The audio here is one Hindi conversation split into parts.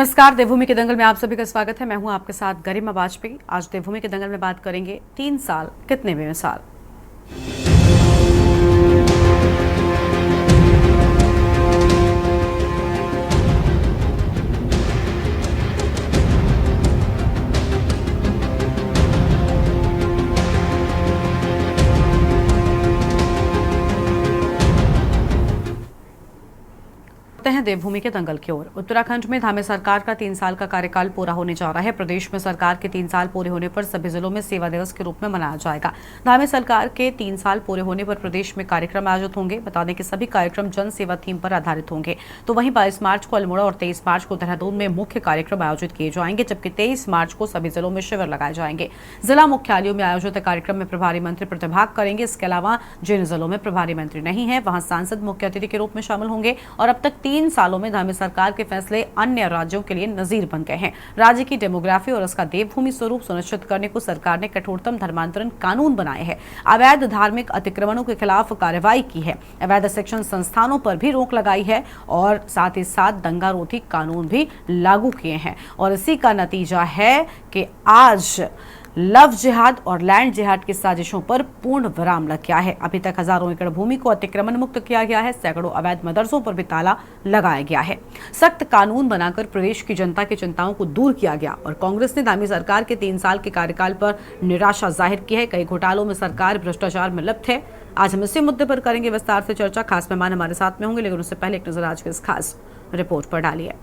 नमस्कार, देवभूमि के दंगल में आप सभी का स्वागत है। मैं हूं आपके साथ गरिमा वाजपेयी। आज देवभूमि के दंगल में बात करेंगे 3 साल कितने बेमिसाल। हैं देवभूमि के दंगल की ओर। उत्तराखंड में धामी सरकार का 3 साल का कार्यकाल पूरा होने जा रहा है। प्रदेश में सरकार के 3 साल पूरे होने पर सभी जिलों में सेवा दिवस के रूप में मनाया जाएगा। धामी सरकार के 3 साल पूरे होने पर प्रदेश में कार्यक्रम आयोजित होंगे। बता दें कि सभी कार्यक्रम जन सेवा थीम पर आधारित होंगे। तो वहीं 22 मार्च को अल्मोड़ा और 23 मार्च को देहरादून में मुख्य कार्यक्रम आयोजित किए जाएंगे, जबकि 23 मार्च को सभी जिलों में शिविर लगाए जाएंगे। जिला मुख्यालयों में आयोजित कार्यक्रम में प्रभारी मंत्री प्रतिभाग करेंगे। इसके अलावा जिन जिलों में प्रभारी मंत्री नहीं है वहां सांसद मुख्य अतिथि के रूप में शामिल होंगे। और अब तक 3 सालों में धामी सरकार के फैसले अन्य राज्यों के लिए नजीर बन गए हैं। राज्य की डेमोग्राफी और उसका देवभूमि स्वरूप सुनिश्चित करने को सरकार ने कठोरतम धर्मांतरण कानून बनाए हैं। अवैध धार्मिक अतिक्रमणों के खिलाफ कार्रवाई की है। अवैध शिक्षण संस्थानों पर भी रोक लगाई है और साथ ही साथ दंगारोधी कानून भी लागू किए हैं। और इसी का नतीजा है कि आज लव जिहाद और लैंड जिहाद की साजिशों पर पूर्ण विराम लग गया है। अभी तक हजारों एकड़ भूमि को अतिक्रमण मुक्त किया गया है। सैकड़ों अवैध मदरसों पर भी ताला लगाया गया है। सख्त कानून बनाकर प्रदेश की जनता की चिंताओं को दूर किया गया। और कांग्रेस ने धामी सरकार के 3 साल के कार्यकाल पर निराशा जाहिर की है। कई घोटालों में सरकार भ्रष्टाचार में लिप्त है। आज हम इसी मुद्दे पर करेंगे विस्तार से चर्चा। खास मेहमान हमारे साथ में होंगे, लेकिन उससे पहले एक नजर आज की इस खास रिपोर्ट पर डालिए।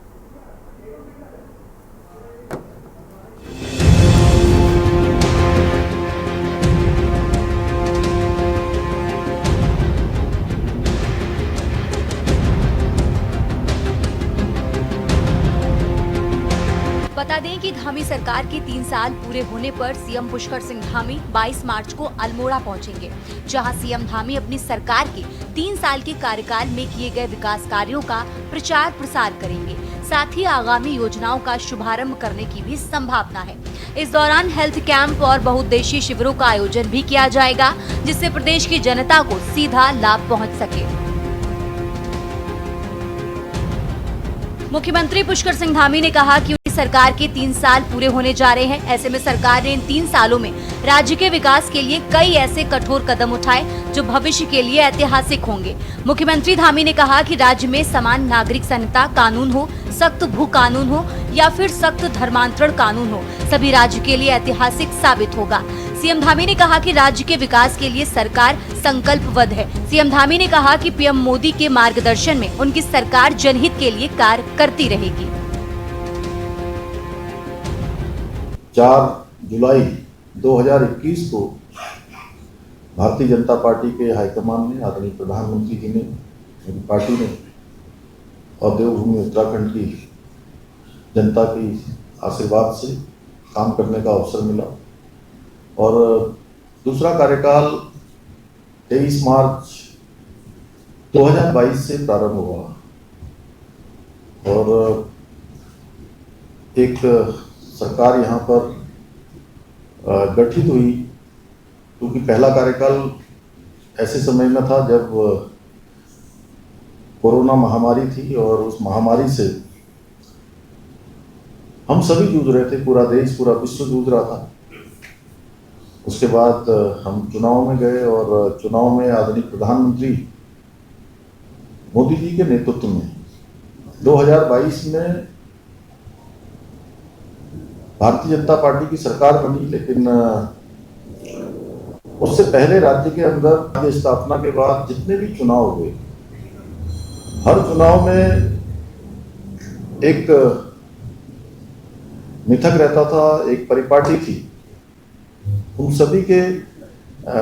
बता दें कि धामी सरकार के 3 साल पूरे होने पर सीएम पुष्कर सिंह धामी 22 मार्च को अल्मोड़ा पहुंचेंगे, जहां सीएम धामी अपनी सरकार के 3 साल के कार्यकाल में किए गए विकास कार्यों का प्रचार प्रसार करेंगे। साथ ही आगामी योजनाओं का शुभारंभ करने की भी संभावना है। इस दौरान हेल्थ कैंप और बहुउद्देशीय शिविरों का आयोजन भी किया जाएगा, जिससे प्रदेश की जनता को सीधा लाभ पहुँच सके। मुख्यमंत्री पुष्कर सिंह धामी ने कहा कि सरकार के 3 साल पूरे होने जा रहे हैं। ऐसे में सरकार ने इन 3 सालों में राज्य के विकास के लिए कई ऐसे कठोर कदम उठाए जो भविष्य के लिए ऐतिहासिक होंगे। मुख्यमंत्री धामी ने कहा कि राज्य में समान नागरिक संहिता कानून हो, सख्त भू कानून हो या फिर सख्त धर्मांतरण कानून हो, सभी राज्य के लिए ऐतिहासिक साबित होगा। सीएम धामी ने कहा कि राज्य के विकास के लिए सरकार संकल्पबद्ध है। सीएम धामी ने कहा कि पीएम मोदी के मार्गदर्शन में उनकी सरकार जनहित के लिए कार्य करती रहेगी। 4 जुलाई 2021 को भारतीय जनता पार्टी के हाईकमान ने, आदरणीय प्रधानमंत्री जी ने, मेरी पार्टी ने और देवभूमि उत्तराखंड की जनता की आशीर्वाद से काम करने का अवसर मिला। और दूसरा कार्यकाल 23 मार्च 2022 से प्रारंभ हुआ और एक सरकार यहाँ पर गठित हुई, क्योंकि पहला कार्यकाल ऐसे समय में था जब कोरोना महामारी थी और उस महामारी से हम सभी जूझ रहे थे, पूरा देश, पूरा विश्व जूझ रहा था। उसके बाद हम चुनाव में गए और चुनाव में आदरणीय प्रधानमंत्री मोदी जी के नेतृत्व में 2022 में भारतीय जनता पार्टी की सरकार बनी। लेकिन उससे पहले राज्य के अंदर राज्य स्थापना के बाद जितने भी चुनाव हुए, हर चुनाव में एक मिथक रहता था, एक परिपाटी थी। उन सभी के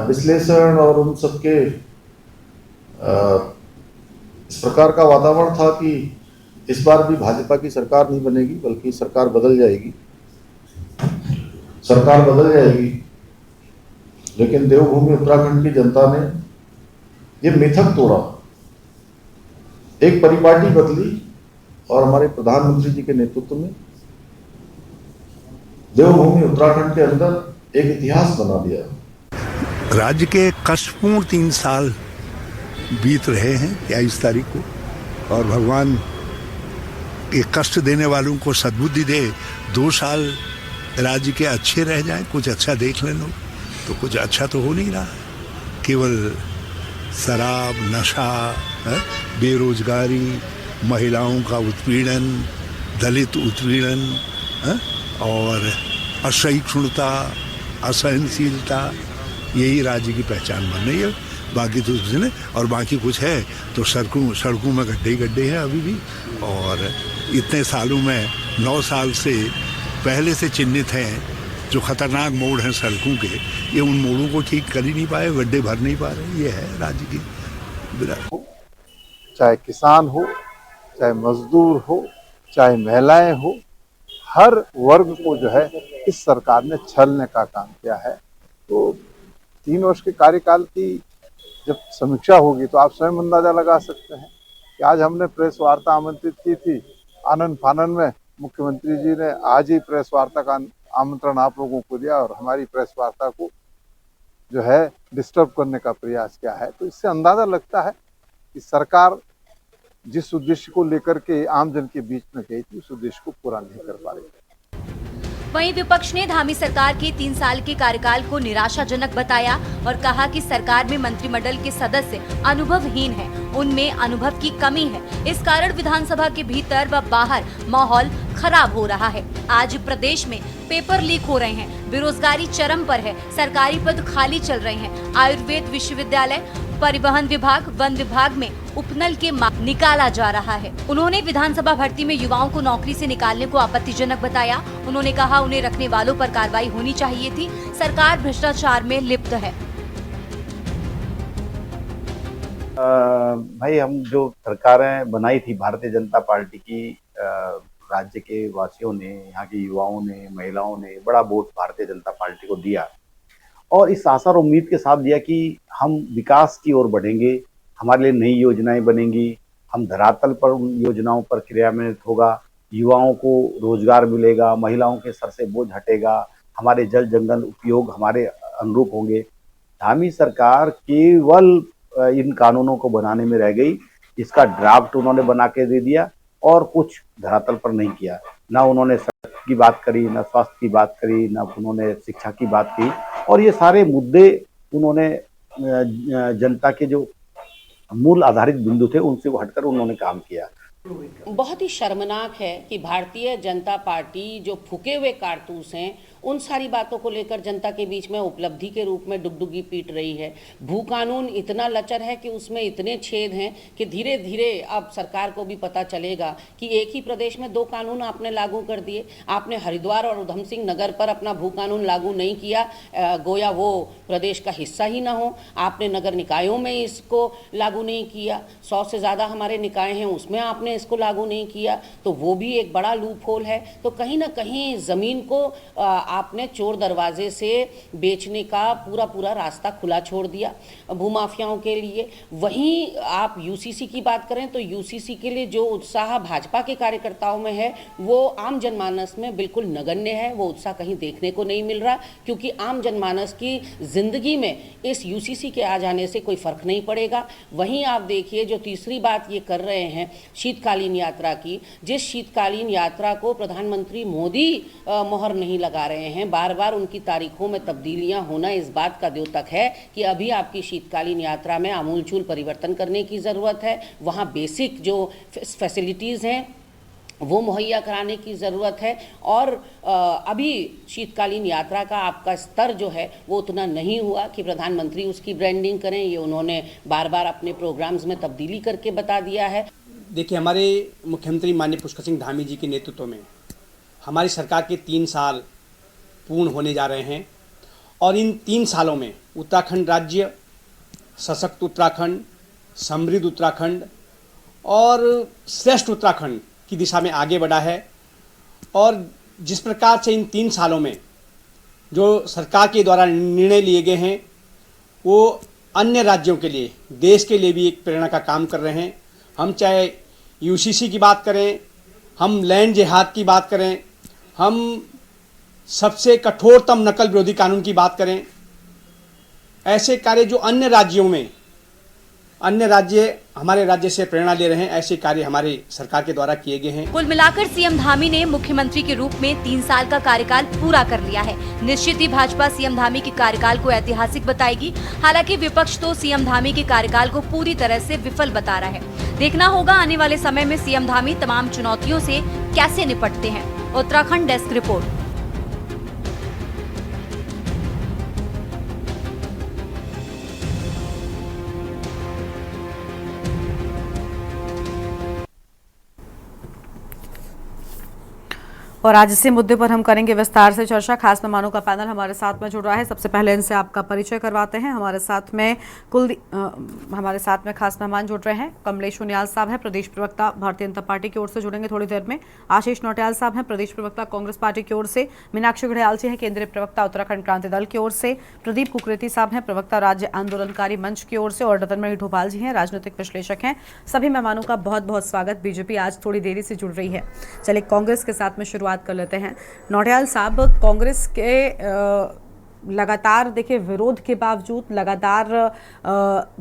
विश्लेषण और उन सबके इस प्रकार का वातावरण था कि इस बार भी भाजपा की सरकार नहीं बनेगी, बल्कि सरकार बदल जाएगी, सरकार बदल जाएगी। लेकिन देवभूमि उत्तराखंड की जनता ने ये मिथक तोड़ा, एक परिपाटी बदली और हमारे प्रधानमंत्री जी के नेतृत्व में देवभूमि उत्तराखंड के अंदर एक इतिहास बना दिया। राज्य के कष्टपूर्ण 3 साल बीत रहे हैं 23 तारीख को, और भगवान ये कष्ट देने वालों को सद्बुद्धि दे, 2 साल राज्य के अच्छे रह जाए, कुछ अच्छा देख लें लोग, तो कुछ अच्छा तो हो नहीं रहा। केवल शराब, नशा, बेरोजगारी, महिलाओं का उत्पीड़न, दलित उत्पीड़न और असहिष्णुता, असहनशीलता, यही राज्य की पहचान बन रही है। बाकी तो कुछ नहीं, और बाकी कुछ है तो सड़कों में गड्ढे ही गड्ढे हैं अभी भी। और इतने सालों में 9 साल से पहले से चिन्हित हैं जो खतरनाक मोड़ हैं सड़कों के, ये उन मोड़ों को ठीक कर ही नहीं पाए, गड्ढे भर नहीं पा रहे। ये है राज्य की विरासत। चाहे किसान हो, चाहे मजदूर हो, चाहे महिलाएं हो, हर वर्ग को जो है इस सरकार ने छलने का काम किया है। तो 3 वर्ष के कार्यकाल की जब समीक्षा होगी तो आप स्वयं अंदाजा लगा सकते हैं कि आज हमने प्रेस वार्ता आमंत्रित की थी, आनन फानन में मुख्यमंत्री जी ने आज ही प्रेस वार्ता का आमंत्रण आप लोगों को दिया और हमारी प्रेस वार्ता को जो है डिस्टर्ब करने का प्रयास किया है। तो इससे अंदाजा लगता है कि सरकार जिस उद्देश्य को लेकर के आम जन के बीच में गई थी, उस उद्देश्य को पूरा नहीं कर पा रही। वहीं विपक्ष ने धामी सरकार के 3 साल के कार्यकाल को निराशाजनक बताया और कहा कि सरकार में मंत्रिमंडल के सदस्य अनुभवहीन हैं, उनमें अनुभव की कमी है। इस कारण विधानसभा के भीतर व बाहर माहौल खराब हो रहा है। आज प्रदेश में पेपर लीक हो रहे हैं, बेरोजगारी चरम पर है, सरकारी पद खाली चल रहे हैं, आयुर्वेद विश्वविद्यालय, परिवहन विभाग, वन विभाग में उपनल के मार्ग निकाला जा रहा है। उन्होंने विधानसभा भर्ती में युवाओं को नौकरी से निकालने को आपत्तिजनक बताया। उन्होंने कहा उन्हें रखने वालों पर कार्रवाई होनी चाहिए थी, सरकार भ्रष्टाचार में लिप्त है। भाई, हम जो सरकारें बनाई थी भारतीय जनता पार्टी की, राज्य के वासियों ने, यहाँ के युवाओं ने, महिलाओं ने बड़ा वोट भारतीय जनता पार्टी को दिया और इस आशा और उम्मीद के साथ दिया कि हम विकास की ओर बढ़ेंगे, हमारे लिए नई योजनाएं बनेंगी, हम धरातल पर उन योजनाओं पर क्रियान्वित होगा, युवाओं को रोजगार मिलेगा, महिलाओं के सर से बोझ हटेगा, हमारे जल जंगल उपयोग हमारे अनुरूप होंगे। धामी सरकार केवल इन कानूनों को बनाने में रह गई, इसका ड्राफ्ट उन्होंने बना के दे दिया और कुछ धरातल पर नहीं किया। ना उन्होंने सड़क की बात करी, ना स्वास्थ्य की बात करी, ना उन्होंने शिक्षा की बात की, और ये सारे मुद्दे उन्होंने जनता के जो मूल आधारित बिंदु थे उनसे हटकर उन्होंने काम किया। बहुत ही शर्मनाक है कि भारतीय जनता पार्टी जो फूके हुए कारतूस हैं उन सारी बातों को लेकर जनता के बीच में उपलब्धि के रूप में डुगडुगी पीट रही है। भू कानून इतना लचर है कि उसमें इतने छेद हैं कि धीरे धीरे अब सरकार को भी पता चलेगा कि एक ही प्रदेश में 2 कानून आपने लागू कर दिए। आपने हरिद्वार और उधम सिंह नगर पर अपना भू कानून लागू नहीं किया, गोया वो प्रदेश का हिस्सा ही ना हो। आपने नगर निकायों में इसको लागू नहीं किया, 100 से ज़्यादा हमारे निकाय हैं उसमें आपने इसको लागू नहीं किया, तो वो भी एक बड़ा लूप होल है। तो कहीं ना कहीं ज़मीन को आपने चोर दरवाजे से बेचने का पूरा रास्ता खुला छोड़ दिया भूमाफियाओं के लिए। वहीं आप यूसीसी की बात करें तो यूसीसी के लिए जो उत्साह भाजपा के कार्यकर्ताओं में है वो आम जनमानस में बिल्कुल नगण्य है। वो उत्साह कहीं देखने को नहीं मिल रहा, क्योंकि आम जनमानस की जिंदगी में इस यूसीसी के आ जाने से कोई फर्क नहीं पड़ेगा। वहीं आप देखिए जो तीसरी बात ये कर रहे हैं शीतकालीन यात्रा की, जिस शीतकालीन यात्रा को प्रधानमंत्री मोदी मोहर नहीं लगा रहे हैं, बार बार उनकी तारीखों में तब्दीलियां होना इस बात का द्योतक है कि अभी आपकी शीतकालीन यात्रा में आमूलचूल परिवर्तन करने की ज़रूरत है। वहाँ बेसिक जो फैसिलिटीज़ हैं वो मुहैया कराने की ज़रूरत है, और अभी शीतकालीन यात्रा का आपका स्तर जो है वो उतना नहीं हुआ कि प्रधानमंत्री उसकी ब्रांडिंग करें। ये उन्होंने बार बार अपने प्रोग्राम्स में तब्दीली करके बता दिया है। देखिए, हमारे मुख्यमंत्री माननीय पुष्कर सिंह धामी जी के नेतृत्व में हमारी सरकार के 3 साल पूर्ण होने जा रहे हैं, और इन 3 सालों में उत्तराखंड राज्य सशक्त उत्तराखंड, समृद्ध उत्तराखंड और श्रेष्ठ उत्तराखंड की दिशा में आगे बढ़ा है। और जिस प्रकार से इन 3 सालों में जो सरकार के द्वारा निर्णय लिए गए हैं वो अन्य राज्यों के लिए, देश के लिए भी एक प्रेरणा का काम कर रहे हैं। हम चाहे यूसीसी की बात करें, हम लैंड जिहाद की बात करें, हम सबसे कठोरतम नकल विरोधी कानून की बात करें, ऐसे कार्य जो अन्य राज्यों में अन्य राज्य हमारे राज्य से प्रेरणा ले रहे हैं। ऐसे कार्य हमारे सरकार के द्वारा किए गए हैं। कुल मिलाकर सीएम धामी ने मुख्यमंत्री के रूप में 3 साल का कार्यकाल पूरा कर लिया है। निश्चित ही भाजपा सीएम धामी के कार्यकाल को ऐतिहासिक बताएगी। हालांकि विपक्ष तो सीएम धामी के कार्यकाल को पूरी तरह से विफल बता रहा है। देखना होगा आने वाले समय में सीएम धामी तमाम चुनौतियों से कैसे निपटते हैं। Uttarakhand desk report. और आज इसी मुद्दे पर हम करेंगे विस्तार से चर्चा। खास मेहमानों का पैनल हमारे साथ में जुड़ रहा है। सबसे पहले इनसे आपका परिचय करवाते हैं। हमारे साथ में खास मेहमान जुड़ रहे हैं। कमलेश उनियाल साहब हैं, प्रदेश प्रवक्ता भारतीय जनता पार्टी की ओर से जुड़ेंगे थोड़ी देर में। आशीष नौटियाल साहब हैं, प्रदेश प्रवक्ता कांग्रेस पार्टी की ओर से। मीनाक्षी घड़ियाल जी हैं, केंद्रीय प्रवक्ता उत्तराखंड क्रांति दल की ओर से। प्रदीप कुकरेती साहब हैं, प्रवक्ता राज्य आंदोलनकारी मंच की ओर से। और रतनमणि ढोभाल जी हैं, राजनीतिक विश्लेषक हैं। सभी मेहमानों का बहुत बहुत स्वागत। बीजेपी आज थोड़ी देरी से जुड़ रही है। चलिए कांग्रेस के साथ में शुरुआत कर लेते हैं। नौटियाल साहब, कांग्रेस के लगातार देखिए विरोध के बावजूद, लगातार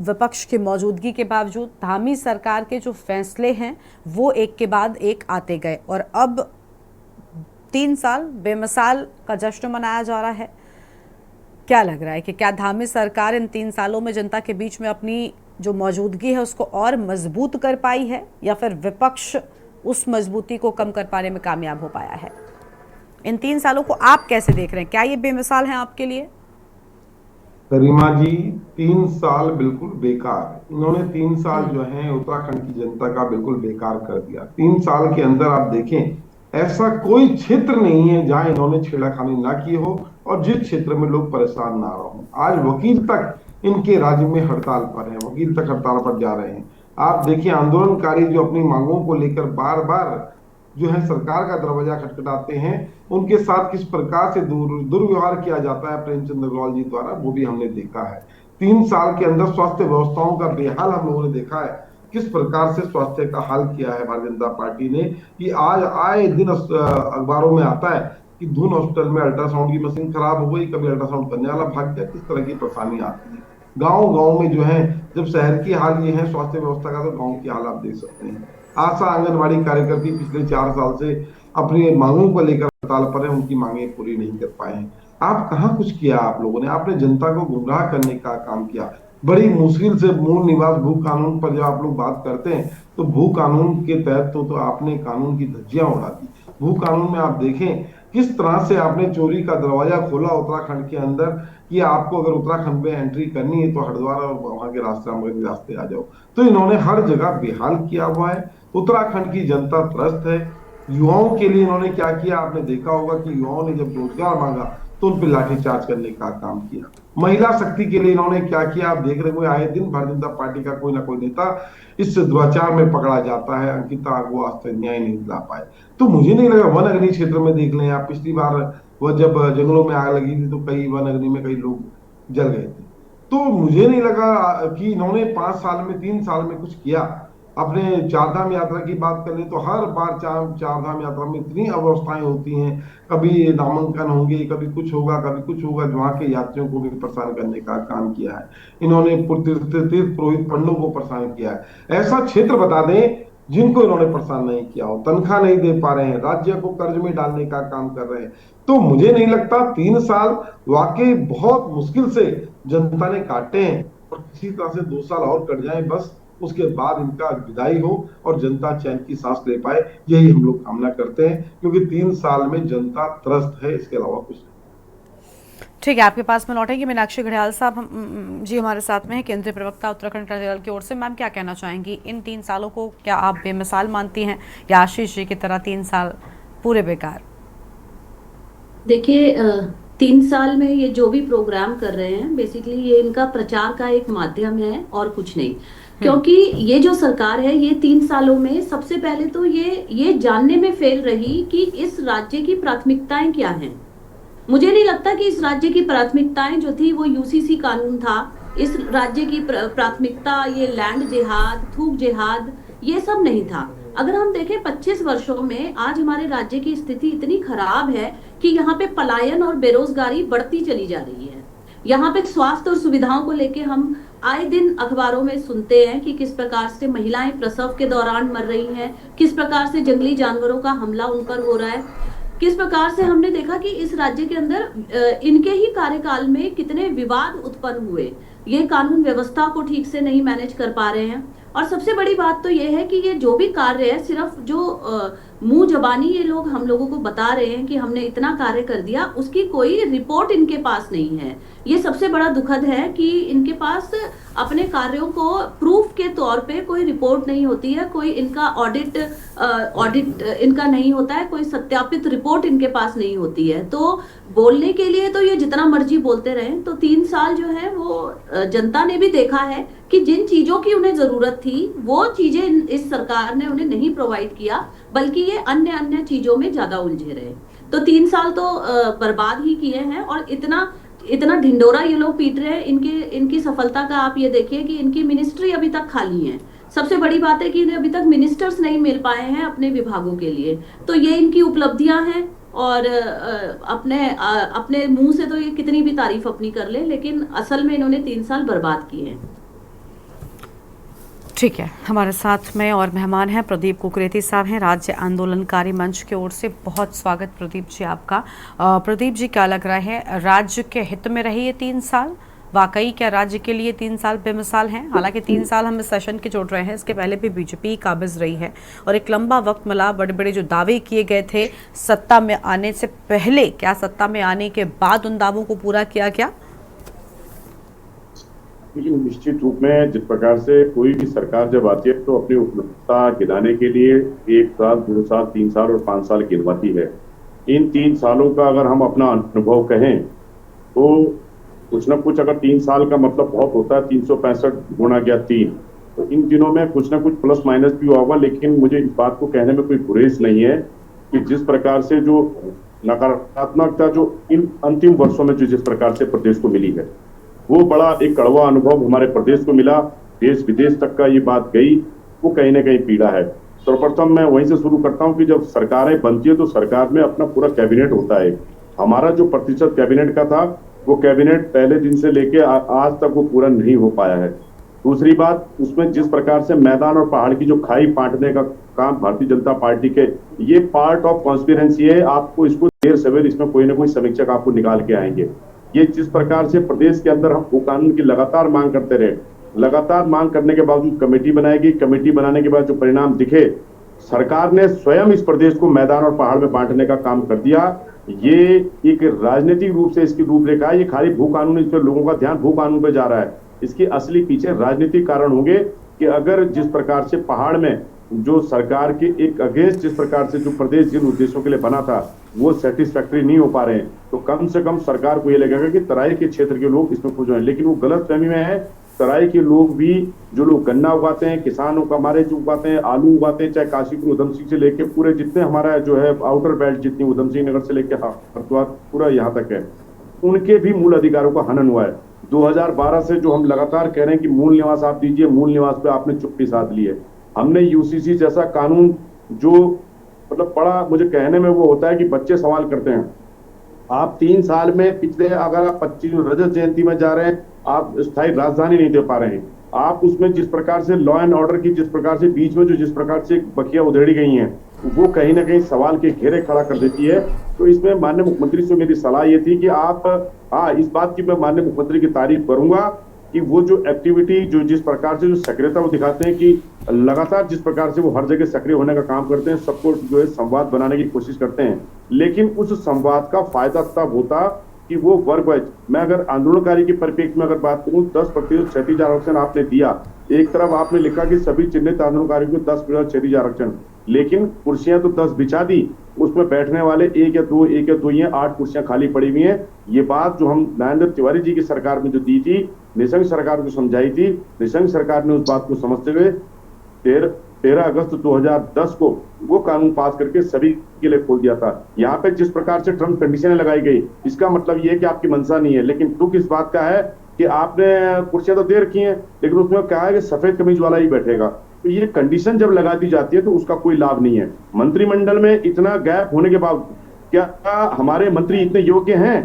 विपक्ष की मौजूदगी के बावजूद धामी सरकार के जो फैसले हैं वो एक के बाद एक आते गए और अब 3 साल बेमिसाल का जश्न मनाया जा रहा है। क्या लग रहा है कि क्या धामी सरकार इन 3 सालों में जनता के बीच में अपनी जो मौजूदगी है उसको और मजबूत कर पाई है या फिर विपक्ष उस मजबूती को कम कर पाने में कामयाब हो पाया है? इन 3 सालों को आप कैसे देख रहे हैं? क्या ये बेमिसाल हैं आपके लिए? गरिमा जी, 3 साल बिल्कुल बेकार है। इन्होंने 3 साल जो है उत्तराखंड की जनता का बिल्कुल बेकार कर दिया। 3 साल के अंदर आप देखें, ऐसा कोई क्षेत्र नहीं है जहां इन्होंने छेड़खानी ना की हो और जिस क्षेत्र में लोग परेशान ना रहो। आज वकील तक इनके राज्य में हड़ताल पर है, वकील तक हड़ताल पर जा रहे हैं। आप देखिए, आंदोलनकारी जो अपनी मांगों को लेकर बार बार जो है सरकार का दरवाजा खटखटाते हैं, उनके साथ किस प्रकार से दुर्व्यवहार किया जाता है प्रेमचंद अग्रवाल जी द्वारा, वो भी हमने देखा है। 3 साल के अंदर स्वास्थ्य व्यवस्थाओं का बेहाल हम लोगों ने देखा है। किस प्रकार से स्वास्थ्य का हाल किया है भारतीय जनता पार्टी ने, कि आज आए दिन अखबारों में आता है कि दून हॉस्पिटल में अल्ट्रासाउंड की मशीन खराब हो गई, कभी अल्ट्रासाउंड करने वाला भाग गया। किस तरह की परेशानी आती है गांव में जो है। जब शहर की हाल ये है स्वास्थ्य व्यवस्था का, तो गांव की हाल आप देख सकते हैं। आशा आंगनबाड़ी कार्यकर्ती पिछले 4 साल से अपनी मांगों को लेकर हड़ताल पर है, उनकी मांगे पूरी नहीं कर पाए हैं। आप कहाँ कुछ किया आप लोगों ने? आपने जनता को गुमराह करने का काम किया। बड़ी मुश्किल से मूल निवास भू कानून पर जब आप लोग बात करते हैं तो भू कानून के तहत तो आपने कानून की धज्जियां उड़ा दी। भू कानून में आप देखें किस तरह से आपने चोरी का दरवाजा खोला उत्तराखंड के अंदर, कि आपको अगर उत्तराखंड में एंट्री करनी है तो हरिद्वार और वहां के रास्ते आ जाओ। तो इन्होंने हर जगह बेहाल किया हुआ है। उत्तराखंड की जनता त्रस्त है। युवाओं के लिए इन्होंने क्या किया, आपने देखा होगा कि युवाओं ने जब रोजगार मांगा तो उन पर लाठीचार्ज करने का काम किया। महिला शक्ति के लिए इन्होंने क्या किया, आप देख रहे हो आए दिन भारतीय जनता पार्टी का कोई ना कोई नेता इस दुराचार में पकड़ा जाता है। अंकिता को आज तक न्याय नहीं दिला पाए। तो मुझे नहीं लगा, वन अग्नि क्षेत्र में देख लें आप, पिछली बार वह जब जंगलों में आग लगी थी तो कई वन अग्नि में कई लोग जल गए थे। तो मुझे नहीं लगा कि इन्होंने 5 साल में 3 साल में कुछ किया। अपने चारधाम यात्रा की बात कर ले तो हर बार चारधाम यात्रा में इतनी अवस्थाएं होती हैं, कभी नामांकन होंगे, कभी कुछ होगा, कभी कुछ होगा। वहां के यात्रियों को भी परेशान करने का काम किया है इन्होंने। तीर्थ पुरोहित पंडों को परेशान किया है। ऐसा क्षेत्र बता दें जिनको इन्होंने परेशान नहीं किया हो। तनख्वाह नहीं दे पा रहे हैं, राज्य को कर्ज में डालने का काम कर रहे हैं। तो मुझे नहीं लगता 3 साल वाकई बहुत मुश्किल से जनता ने काटे हैं और किसी तरह से 2 साल और कट जाए, बस उसके बाद इनका विदाई हो और जनता चैन की सांस ले पाए, यही हम लोग कामना करते हैं। क्योंकि 3 साल में जनता त्रस्त है, इसके अलावा कुछ नहीं। ठीक है, आपके पास में लौटेंगे। मीनाक्षी घड़ियाल साहब जी हमारे साथ में है, केंद्रीय प्रवक्ता उत्तराखंड क्रांति दल की ओर से। मैम, क्या कहना चाहेंगी? इन 3 सालों को क्या आप बेमिसाल मानती हैं या आशीष जी की तरह 3 साल पूरे बेकार? देखिए, 3 साल में ये जो भी प्रोग्राम कर रहे हैं, बेसिकली ये इनका प्रचार का एक माध्यम है और कुछ नहीं। क्योंकि ये जो सरकार है, ये 3 सालों में सबसे पहले तो ये जानने में फेल रही कि इस राज्य की प्राथमिकताएं क्या हैं। मुझे नहीं लगता कि इस राज्य की प्राथमिकताएं जो थी वो यूसीसी कानून था। इस राज्य की प्राथमिकता ये लैंड जिहाद, थूक जिहाद, ये सब नहीं था। अगर हम देखें 25 वर्षों में आज हमारे राज्य की स्थिति इतनी खराब है कि यहाँ पे पलायन और बेरोजगारी बढ़ती चली जा रही है। यहाँ पे स्वास्थ्य और सुविधाओं को लेके हम आए दिन अखबारों में सुनते हैं कि किस प्रकार से महिलाएं प्रसव के दौरान मर रही हैं, किस प्रकार से जंगली जानवरों का हमला उन पर हो रहा है, किस प्रकार से हमने देखा कि इस राज्य के अंदर इनके ही कार्यकाल में कितने विवाद उत्पन्न हुए। ये कानून व्यवस्था को ठीक से नहीं मैनेज कर पा रहे हैं। और सबसे बड़ी बात तो ये है कि ये जो भी कार्य है, सिर्फ जो मुंह जबानी ये लोग हम लोगों को बता रहे हैं कि हमने इतना कार्य कर दिया, उसकी कोई रिपोर्ट इनके पास नहीं है। ये सबसे बड़ा दुखद है कि इनके पास अपने कार्यों को प्रूफ के तौर पे कोई रिपोर्ट नहीं होती है, कोई इनका ऑडिट इनका नहीं होता है, कोई सत्यापित रिपोर्ट इनके पास नहीं होती है। तो बोलने के लिए तो ये जितना मर्जी बोलते रहें, तो 3 साल जो है वो जनता ने भी देखा है कि जिन चीजों की उन्हें जरूरत थी वो चीजें इस सरकार ने उन्हें नहीं प्रोवाइड किया, बल्कि ये अन्य चीजों में ज्यादा उलझे रहे। तो 3 साल तो बर्बाद ही किए हैं। और इतना ढिंडोरा ये लोग पीट रहे हैं। इनकी सफलता का आप ये देखिए कि इनकी मिनिस्ट्री अभी तक खाली है। सबसे बड़ी बात है कि इन्हें अभी तक मिनिस्टर्स नहीं मिल पाए हैं अपने विभागों के लिए। तो ये इनकी उपलब्धियां हैं। और अपने मुंह से तो ये कितनी भी तारीफ अपनी कर ले, लेकिन असल में इन्होंने 3 साल बर्बाद किए हैं। ठीक है, हमारे साथ में और मेहमान हैं प्रदीप कुकरेती साहब हैं, राज्य आंदोलनकारी मंच की ओर से। बहुत स्वागत प्रदीप जी आपका। प्रदीप जी, क्या लग रहा है, राज्य के हित में रहे ये 3 साल? वाकई क्या राज्य के लिए 3 साल बेमिसाल हैं? हालांकि 3 साल हम इस सेशन के जोड़ रहे हैं, इसके पहले भी बीजेपी काबिज रही है और एक लंबा वक्त मिला। बड़े बड़े जो दावे किए गए थे सत्ता में आने से पहले, क्या सत्ता में आने के बाद उन दावों को पूरा किया गया? लेकिन निश्चित रूप में जिस प्रकार से कोई भी सरकार जब आती है तो अपनी उपलब्धता गिनाने के लिए 1 साल, 2 साल, 3 साल और 5 साल गिनवाती है। इन 3 सालों का अगर हम अपना अनुभव कहें तो कुछ ना कुछ, अगर 3 साल का मतलब बहुत होता है 365 गुणा गया 3, तो इन दिनों में कुछ ना कुछ प्लस माइनस भी हुआ होगा। लेकिन मुझे इस बात को कहने में कोई गुरेज नहीं है कि जिस प्रकार से जो नकारात्मकता जो इन अंतिम वर्षों में जो जिस प्रकार से प्रदेश को मिली है, वो बड़ा एक कड़वा अनुभव हमारे प्रदेश को मिला। देश विदेश तक का ये बात गई, वो कहीं ना कहीं पीड़ा है। सर्वप्रथम मैं वहीं से शुरू करता हूँ कि जब सरकारें बनती है तो सरकार में अपना पूरा कैबिनेट होता है। हमारा जो प्रतिशत कैबिनेट का था, वो कैबिनेट पहले दिन से लेके आज तक वो पूरा नहीं हो पाया है। दूसरी बात, उसमें जिस प्रकार से मैदान और पहाड़ की जो खाई बांटने का काम भारतीय जनता पार्टी के, ये पार्ट ऑफ कॉन्स्पिरेंसी है। आपको इसको देर सवेर इसमें कोई ना कोई समीक्षक आपको निकाल के आएंगे। ये जिस प्रकार से प्रदेश के अंदर हम कानून की लगातार मांग करते रहे, लगातार मांग करने के बावजूद कमेटी बनाई गई, कमेटी बनाने के बाद जो परिणाम दिखे, सरकार ने स्वयं इस प्रदेश को मैदान और पहाड़ में बांटने का काम कर दिया। ये एक राजनीतिक रूप से इसकी रूपरेखा है। ये खाली भू कानून, इस पर लोगों का ध्यान भू कानून पे जा रहा है। इसके असली पीछे राजनीतिक कारण होंगे कि अगर जिस प्रकार से पहाड़ में जो सरकार के एक अगेंस्ट जिस प्रकार से जो प्रदेश जिन उद्देश्यों के लिए बना था वो सेटिस्फैक्टरी नहीं हो पा रहे हैं, तो कम से कम सरकार को ये लगेगा कि तराई के क्षेत्र के लोग इसमें खुश हैं। लेकिन वो गलत फहमी में है। तराई के लोग भी, जो लोग गन्ना उगाते हैं, किसानों का हमारे जो उगाते हैं, आलू उगाते हैं, चाहे काशीपुर उधम सिंह से लेके पूरे जितने हमारा जो है आउटर बेल्ट जितनी उधम सिंह नगर से लेके हरिद्वार पूरा यहाँ तक है, उनके भी मूल अधिकारों का हनन हुआ है। 2012 से जो हम लगातार कह रहे हैं कि मूल निवास आप दीजिए, मूल निवास पे आपने चुप्पी साध ली है। हमने यूसीसी जैसा कानून जो मतलब बड़ा, मुझे कहने में वो होता है कि बच्चे सवाल करते हैं। आप 3 साल में पिछले, अगर आप 25 रजत जयंती में जा रहे हैं, आप स्थायी राजधानी नहीं दे पा रहे हैं। आप उसमें जिस प्रकार से लॉ एंड ऑर्डर की जिस प्रकार से बीच में जो जिस प्रकार से बखिया उधेड़ी गई हैं, वो कहीं ना कहीं सवाल के घेरे खड़ा कर देती है। तो इसमें माननीय मुख्यमंत्री से मेरी सलाह ये थी कि आप इस बात की मैं माननीय मुख्यमंत्री की तारीफ करूंगा कि वो जो एक्टिविटी जो जिस प्रकार से जो सक्रियता वो दिखाते हैं कि लगातार जिस प्रकार से वो हर जगह सक्रिय होने का काम करते हैं, सबको जो है संवाद बनाने की कोशिश करते हैं। लेकिन उस संवाद का फायदा तब होता कि वो वर्ग वाइज, मैं अगर आंदोलनकारी के परिप्रेक्ष्य में अगर बात करूं, 10% क्षैतिज आरक्षण आपने दिया। एक तरफ आपने लिखा कि सभी चिन्हित आंदोलनकारियों को 10% क्षैतिज आरक्षण, लेकिन कुर्सियां तो 10 बिछा दी, उसमें बैठने वाले 1 या 2 ही हैं, 8 कुर्सियां खाली पड़ी हुई हैं। ये बात जो हम नरेंद्र तिवारी जी की सरकार में जो दी थी, निशंक सरकार को समझाई थी, निशंक सरकार ने उस बात को समझते हुए 13 अगस्त 2010 को वो कानून पास करके सभी के लिए खोल दिया था। यहाँ पे जिस प्रकार से टर्म कंडीशनें लगाई गई, इसका मतलब ये है कि आपकी मंशा नहीं है। लेकिन दुख इस बात का है कि आपने कुर्सियां तो दे रखी हैं, लेकिन उसमें कहा है कि सफेद कमीज वाला ही बैठेगा। तो ये कंडीशन जब लगा दी जाती है तो उसका कोई लाभ नहीं है। मंत्रिमंडल में इतना गैप होने के बाद क्या हमारे मंत्री इतने योग्य हैं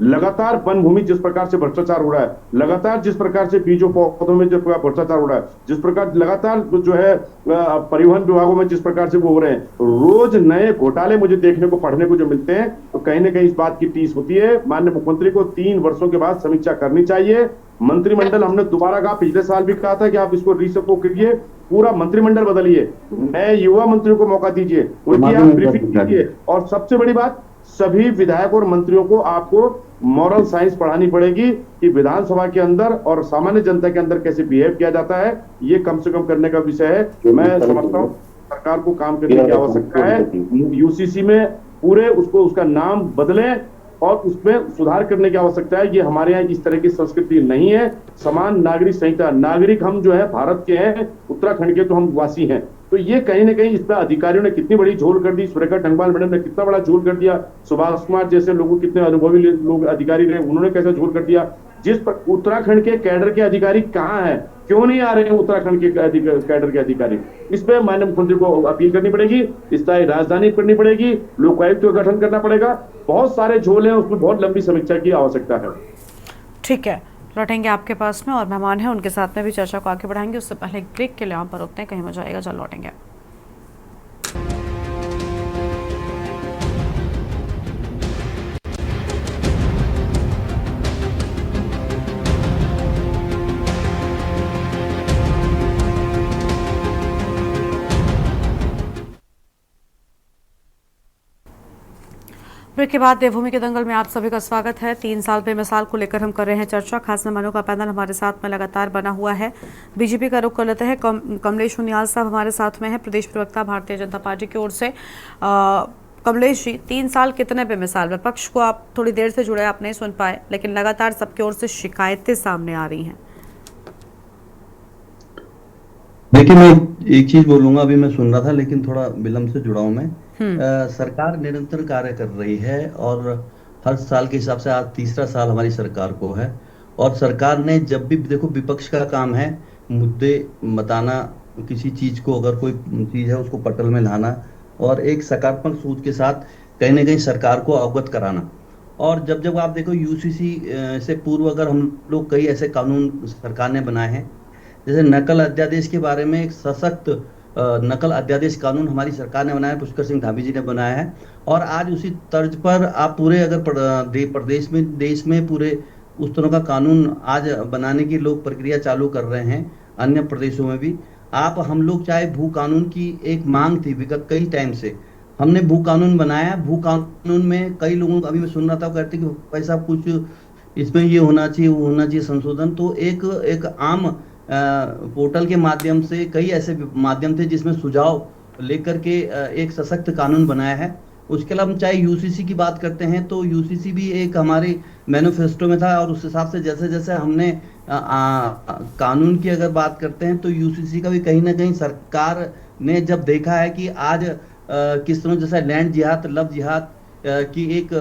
लगातार वन भूमि जिस प्रकार से भ्रष्टाचार हो रहा है, लगातार जिस प्रकार से बीजों पौधों में जो भ्रष्टाचार हो रहा है, जिस प्रकार लगातार जो है परिवहन विभागों में जिस प्रकार से वो हो रहे हैं, रोज नए घोटाले मुझे देखने को पढ़ने को जो मिलते हैं, तो कहीं ना कहीं इस बात की टीस होती है। माननीय मुख्यमंत्री को 3 वर्षों के बाद समीक्षा करनी चाहिए। मंत्रिमंडल हमने दोबारा कहा, पिछले साल भी कहा था कि आप इसको रीसफो करिए, पूरा मंत्रिमंडल बदलिए, नए युवा मंत्रियों को मौका दीजिए, उनकी आप ब्रीफिंग कीजिए। और सबसे बड़ी बात, सभी विधायकों और मंत्रियों को आपको मॉरल साइंस पढ़ानी पड़ेगी कि विधानसभा के अंदर और सामान्य जनता के अंदर कैसे बिहेव किया जाता है। ये कम से कम करने का विषय है। मैं समझता हूँ सरकार को काम करने की आवश्यकता है। यूसीसी में पूरे उसका नाम बदलें और उसमें सुधार करने की आवश्यकता है। ये हमारे यहाँ इस तरह की संस्कृति नहीं है। समान नागरिक संहिता, नागरिक हम जो है भारत के हैं, उत्तराखंड के तो हम वासी हैं, तो ये कहीं ना कहीं इस पर अधिकारियों ने कितनी बड़ी झोल कर दी। सुरेखा टंगवाल मैडम ने कितना बड़ा झोल कर दिया, सुभाष कुमार जैसे लोगों, कितने अनुभवी लोग अधिकारी रहे, उन्होंने कैसे झोल कर दिया। जिस पर उत्तराखंड के कैडर के अधिकारी कहाँ हैं, क्यों नहीं आ रहे हैं उत्तराखंड के कैडर के अधिकारी, इस पे माननीय मुख्यमंत्री को अपील करनी पड़ेगी, स्थायी राजधानी करनी पड़ेगी, लोकायुक्त का गठन करना पड़ेगा। बहुत सारे झोल हैं, उसमें बहुत लंबी समीक्षा की आवश्यकता है। ठीक है, लौटेंगे आपके पास में और मेहमान हैं उनके साथ में भी चर्चा को आगे बढ़ाएंगे। उससे पहले एक ब्रेक के लिए यहाँ पर रुकते हैं, कहीं मजा आएगा, जल्द लौटेंगे। ब्रेक के बाद देवभूमि के दंगल में आप सभी का स्वागत है। 3 साल बेमिसाल को लेकर हम कर रहे हैं चर्चा। खास मेहमानों का पैनल हमारे साथ में लगातार बना हुआ है। बीजेपी का रुख कर लेते हैं। कमलेश उनियाल साहब हमारे साथ में है, प्रदेश प्रवक्ता भारतीय जनता पार्टी की ओर से। कमलेश जी, 3 साल कितने बेमिसाल? विपक्ष को आप थोड़ी देर से जुड़े, आप नहीं सुन पाए, लेकिन लगातार सबकी ओर से शिकायतें सामने आ रही हैं। देखिए, मैं एक चीज बोलूंगा, अभी मैं सुन रहा था लेकिन थोड़ा विलंब से जुड़ा हूं मैं। सरकार निरंतर कार्य कर रही है और हर साल के हिसाब से आज 3रा साल हमारी सरकार को है। और सरकार ने जब भी, देखो, विपक्ष का काम है मुद्दे बताना, किसी चीज को, अगर कोई चीज है उसको पटल में लाना और एक सकारात्मक सोच के साथ कहीं ना कहीं सरकार को अवगत कराना। और जब आप देखो, यूसीसी से पूर्व अगर हम लोग कई ऐसे कानून सरकार ने बनाए हैं, जैसे नकल अध्यादेश के बारे में एक सशक्त नकल अध्यादेश कानून हमारी सरकार ने बनाया, पुष्कर सिंह धामी जी ने बनाया है। और आज उसी तर्ज पर आप पूरे अगर प्रदेश में, देश में पूरे उस तरह का कानून आज बनाने की लोग प्रक्रिया चालू कर रहे हैं। अन्य प्रदेशों में भी हम लोग, चाहे भू कानून की एक मांग थी विगत कई टाइम से, हमने भू कानून बनाया। भू कानून में कई लोगों, अभी मैं सुन रहा था, कहते कि भाई साहब कुछ इसमें ये होना चाहिए, वो होना चाहिए संशोधन। तो एक आम पोर्टल के माध्यम से, कई ऐसे माध्यम थे जिसमें सुझाव लेकर के एक सशक्त कानून बनाया है। उसके अलावा हम चाहे यूसीसी की बात करते हैं, तो यूसीसी भी एक हमारे मैनिफेस्टो में था और उस हिसाब से जैसे जैसे हमने कानून की अगर बात करते हैं, तो यूसीसी का भी कहीं ना कहीं सरकार ने जब देखा है कि आज किस तरह जैसा लैंड जिहाद, लव जिहाद की एक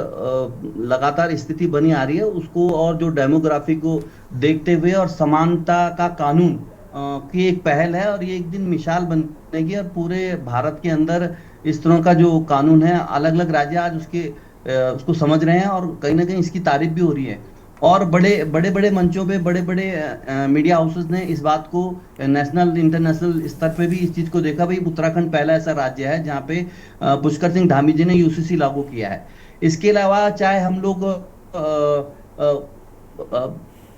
लगातार स्थिति बनी आ रही है, उसको और जो डेमोग्राफी को देखते हुए और समानता का कानून की एक पहल है और ये एक दिन मिसाल बनेगी और पूरे भारत के अंदर इस तरह का जो कानून है, अलग अलग राज्य आज उसको समझ रहे हैं और कहीं ना कहीं इसकी तारीफ भी हो रही है। और बड़े मंचों पे, बड़े मीडिया हाउसेस ने इस बात को नेशनल इंटरनेशनल स्तर पे भी इस चीज को देखा। भाई, उत्तराखंड पहला ऐसा राज्य है जहाँ पे पुष्कर सिंह धामी जी ने यूसीसी लागू किया है। इसके अलावा चाहे हम लोग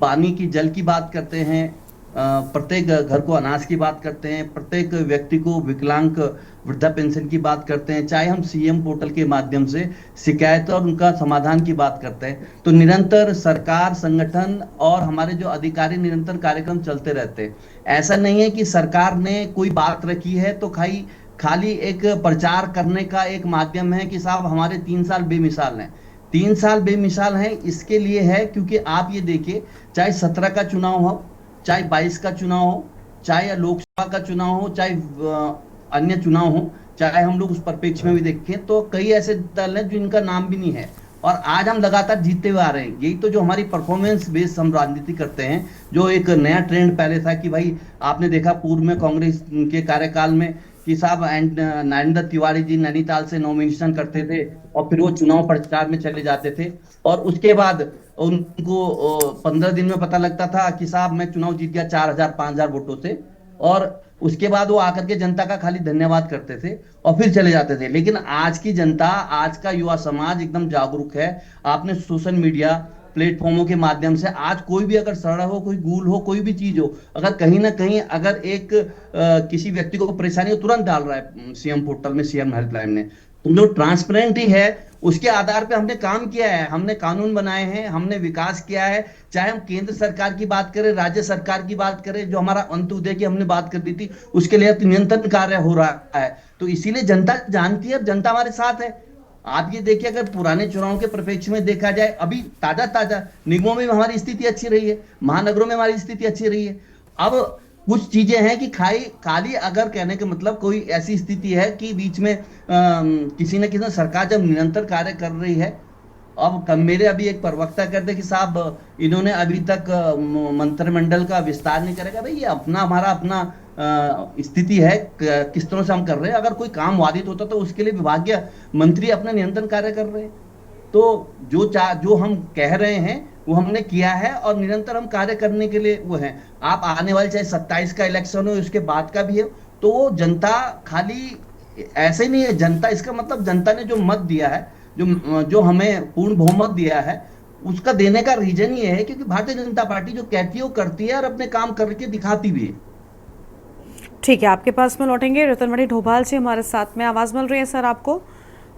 पानी की, जल की बात करते हैं, प्रत्येक घर को अनाज की बात करते हैं, प्रत्येक व्यक्ति को विकलांग वृद्धा पेंशन की बात करते हैं, चाहे हम सीएम पोर्टल के माध्यम से शिकायत और उनका समाधान की बात करते हैं, तो निरंतर सरकार, संगठन और हमारे जो अधिकारी निरंतर कार्यक्रम चलते रहते हैं। ऐसा नहीं है कि सरकार ने कोई बात रखी है तो खाली एक प्रचार करने का एक माध्यम है कि साहब हमारे 3 साल बेमिसाल हैं। 3 साल बेमिसाल हैं इसके लिए है क्योंकि आप ये देखिए, चाहे 17 का चुनाव हो, चाहे 22 का चुनाव हो, चाहे लोकसभा का चुनाव हो, चाहे अन्य चुनाव हो, चाहे हम लोग उस परिप्रेक्ष्य में भी देखें, तो कई ऐसे दल हैं जिनका नाम भी नहीं है और आज हम लगातार जीतते हुए आ रहे हैं। यही तो जो हमारी परफॉर्मेंस बेस्ड हम राजनीति करते हैं, जो एक नया ट्रेंड पहले था कि भाई आपने देखा पूर्व में कांग्रेस के कार्यकाल में कि साहब नरेंद्र तिवारी जी नैनीताल से नॉमिनेशन करते थे और फिर वो चुनाव प्रचार में चले जाते थे, और उसके बाद उनको 15 दिन में पता लगता था कि साहब मैं चुनाव जीत गया 4,000-5,000 वोटों से, और उसके बाद वो आकर के जनता का खाली धन्यवाद करते थे और फिर चले जाते थे। लेकिन आज की जनता, आज का युवा समाज एकदम जागरूक है। आपने सोशल मीडिया प्लेटफॉर्मों के माध्यम से आज कोई भी अगर सड़ा हो, कोई गूल हो, कोई भी चीज हो, अगर कहीं ना कहीं अगर एक किसी व्यक्ति को परेशानी हो, तुरंत डाल रहा है सीएम पोर्टल में, सीएम हेल्पलाइन में। तो जो ट्रांसपेरेंट ही है उसके आधार पे हमने काम किया है, हमने कानून बनाए हैं, हमने विकास किया है। चाहे हम केंद्र सरकार की बात करें, राज्य सरकार की बात करें, जो हमारा अंत्योदय की हमने बात कर दी थी, उसके लिए नियंत्रण कार्य हो रहा है। तो इसीलिए जनता जानती है, जनता हमारे साथ है। आप ये देखिए, अगर पुराने चुनाव के परिप्रेक्ष्य में देखा जाए, अभी ताजा निगमों में हमारी स्थिति अच्छी रही है, महानगरों में हमारी स्थिति अच्छी रही है। अब कुछ चीजें हैं कि खाली अगर कहने का मतलब कोई ऐसी स्थिति है कि बीच में किसी न किसी सरकार जब निरंतर कार्य कर रही है। अब मेरे अभी एक प्रवक्ता कहते कि साहब इन्होंने अभी तक मंत्रिमंडल का विस्तार नहीं करेगा। भाई ये हमारा अपना स्थिति है, किस तरह से हम कर रहे हैं। अगर कोई काम बाधित होता तो उसके लिए विभागीय मंत्री अपना नियंत्रण कार्य कर रहे हैं। तो जो हम कह रहे हैं वो हमने किया है और निरंतर हम कार्य करने के लिए वो हैं। आप आने वाले चाहे 27 का इलेक्शन हो, उसके बाद का भी हो, तो वो जनता खाली ऐसे नहीं है। जनता, इसका मतलब जनता ने जो मत दिया है, जो हमें पूर्ण बहुमत दिया है, उसका देने का रीजन ये है क्योंकि भारतीय जनता पार्टी जो कहती है वो करती है और अपने काम करके दिखाती भी है। ठीक है, आपके पास में लौटेंगे। रतनमणि ढोभाल जी हमारे साथ में, आवाज मिल रही है सर आपको?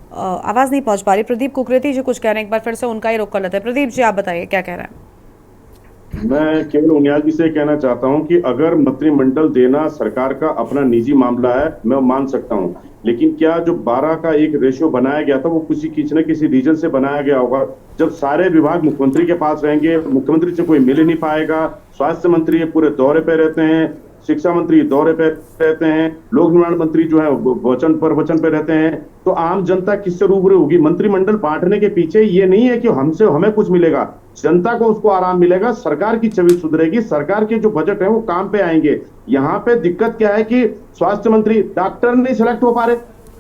आवाज नहीं पहुंच पा रही। प्रदीप कुकरेती जी कुछ कह रहे हैं, एक बार फिर से उनका ही रुख कर लेते हैं। प्रदीप जी आप बताइए क्या कह रहे हैं? मैं केवल उनियाल जी से कहना चाहता हूं कि अगर मंत्रिमंडल देना सरकार का अपना निजी मामला है, मैं मान सकता हूं, लेकिन क्या जो 12 का एक रेशियो बनाया गया था वो किसी न किसी रीजन से बनाया गया होगा। जब सारे विभाग मुख्यमंत्री के पास रहेंगे, मुख्यमंत्री से कोई मिल ही नहीं पाएगा, स्वास्थ्य मंत्री पूरे दौरे पे रहते हैं, शिक्षा मंत्री दौरे पे रहते हैं, लोक निर्माण मंत्री जो है वचन पे रहते हैं, तो आम जनता किससे रूबरू होगी? मंत्रिमंडल बांटने के पीछे ये नहीं है कि हमें कुछ मिलेगा, जनता को उसको आराम मिलेगा, सरकार की छवि सुधरेगी, सरकार के जो बजट है वो काम पे आएंगे। यहाँ पे दिक्कत क्या है कि स्वास्थ्य मंत्री, डॉक्टर नहीं सिलेक्ट हो पा रहे,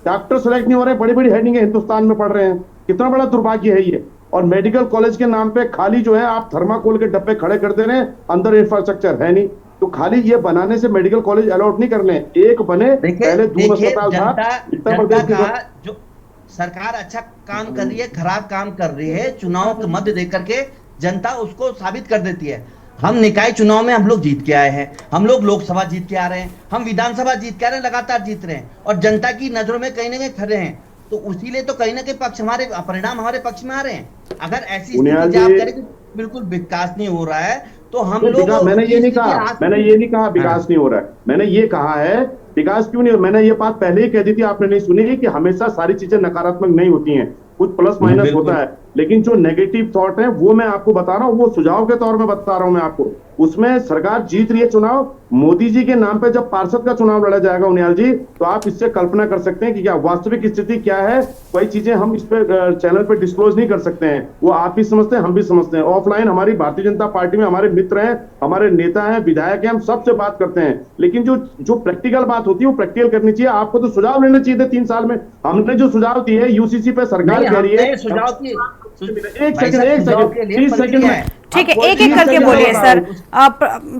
डॉक्टर सिलेक्ट नहीं हो रहे, बड़ी बड़ी हेडिंग हिंदुस्तान में पढ़ रहे हैं, कितना बड़ा दुर्भाग्य है ये। और मेडिकल कॉलेज के नाम पे खाली जो है आप थर्माकोल के डब्बे खड़े कर दे रहे हैं, अंदर इंफ्रास्ट्रक्चर है नहीं, तो खाली ये बनाने से मेडिकल कॉलेज अलॉट नहीं करने। एक बने, पहले दूर अस्पताल था, उत्तर प्रदेश का जो सरकार अच्छा काम कर रही है, खराब काम कर रही है, चुनाव के मध्य देकर के जनता उसको साबित कर देती है। हम निकाय चुनाव में हम लोग जीत के आए हैं, हम लोग लोकसभा जीत के आ रहे हैं, हम विधानसभा जीत के आ रहे हैं, लगातार जीत रहे हैं और जनता की नजरों में कहीं ना कहीं खड़े हैं। तो उसीलिए तो कहीं ना कहीं परिणाम हमारे पक्ष में आ रहे हैं। अगर ऐसी स्थिति आप करें कि बिल्कुल विकास नहीं हो रहा है तो हम लोग, मैंने ये नहीं कहा विकास नहीं हो रहा है, मैंने ये कहा है विकास क्यों नहीं हो। मैंने ये बात पहले ही कह दी थी, आपने नहीं सुनी कि हमेशा सारी चीजें नकारात्मक नहीं होती हैं, कुछ प्लस माइनस होता है, लेकिन जो नेगेटिव थॉट है वो मैं आपको बता रहा हूँ, वो सुझाव के तौर में बता रहा हूँ मैं आपको। उसमें सरकार जीत रही है चुनाव, मोदी जी के नाम पे जब पार्षद का चुनाव लड़ा जाएगा उनियाल जी, तो आप इससे कल्पना कर सकते हैं कि क्या वास्तविक स्थिति क्या है। कई चीजें हम इस पे चैनल पे डिस्क्लोज नहीं कर सकते हैं, वो आप भी समझते हैं, हम भी समझते हैं। ऑफलाइन हमारी भारतीय जनता पार्टी में हमारे मित्र हैं, हमारे नेता हैं, विधायक हैं, हम सबसे बात करते हैं, लेकिन जो प्रैक्टिकल बात होती है वो प्रैक्टिकल करनी चाहिए। आपको तो सुझाव लेना चाहिए थे 3 साल में। हमने जो सुझाव दिए है यूसीसी पे, सरकार कह रही है, एक सेकंड 30 सेकंड में, ठीक है, एक एक करके बोलिए सर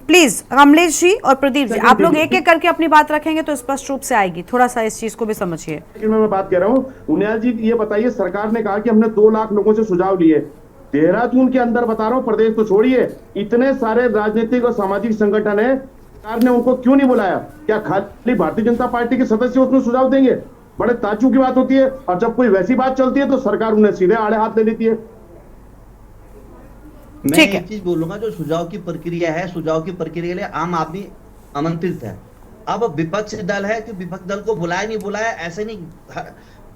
प्लीज। कमलेश जी और प्रदीप जी, आप लोग एक एक करके अपनी बात रखेंगे तो स्पष्ट रूप से आएगी, थोड़ा सा इस चीज को भी समझिए। मैं बात कह रहा हूँ उनियाल जी, ये बताइए, सरकार ने कहा कि हमने 2 लाख लोगों से सुझाव लिए, देहरादून के अंदर बता रहा हूँ, प्रदेश तो छोड़िए, इतने सारे राजनीतिक और सामाजिक संगठन है, सरकार ने उनको क्यों नहीं बुलाया? क्या खाली भारतीय जनता पार्टी के सदस्य उसमें सुझाव देंगे? बड़े ताज्जुब की बात होती है। और जब कोई वैसी बात चलती है तो सरकार उन्हें सीधे आड़े हाथ ले लेती है। मैं एक चीज बोलूंगा, जो सुझाव की प्रक्रिया है, सुझाव की प्रक्रिया के लिए आम आदमी आमंत्रित है। अब विपक्ष दल है कि विपक्ष दल को बुलाया नहीं बुलाया ऐसे नहीं,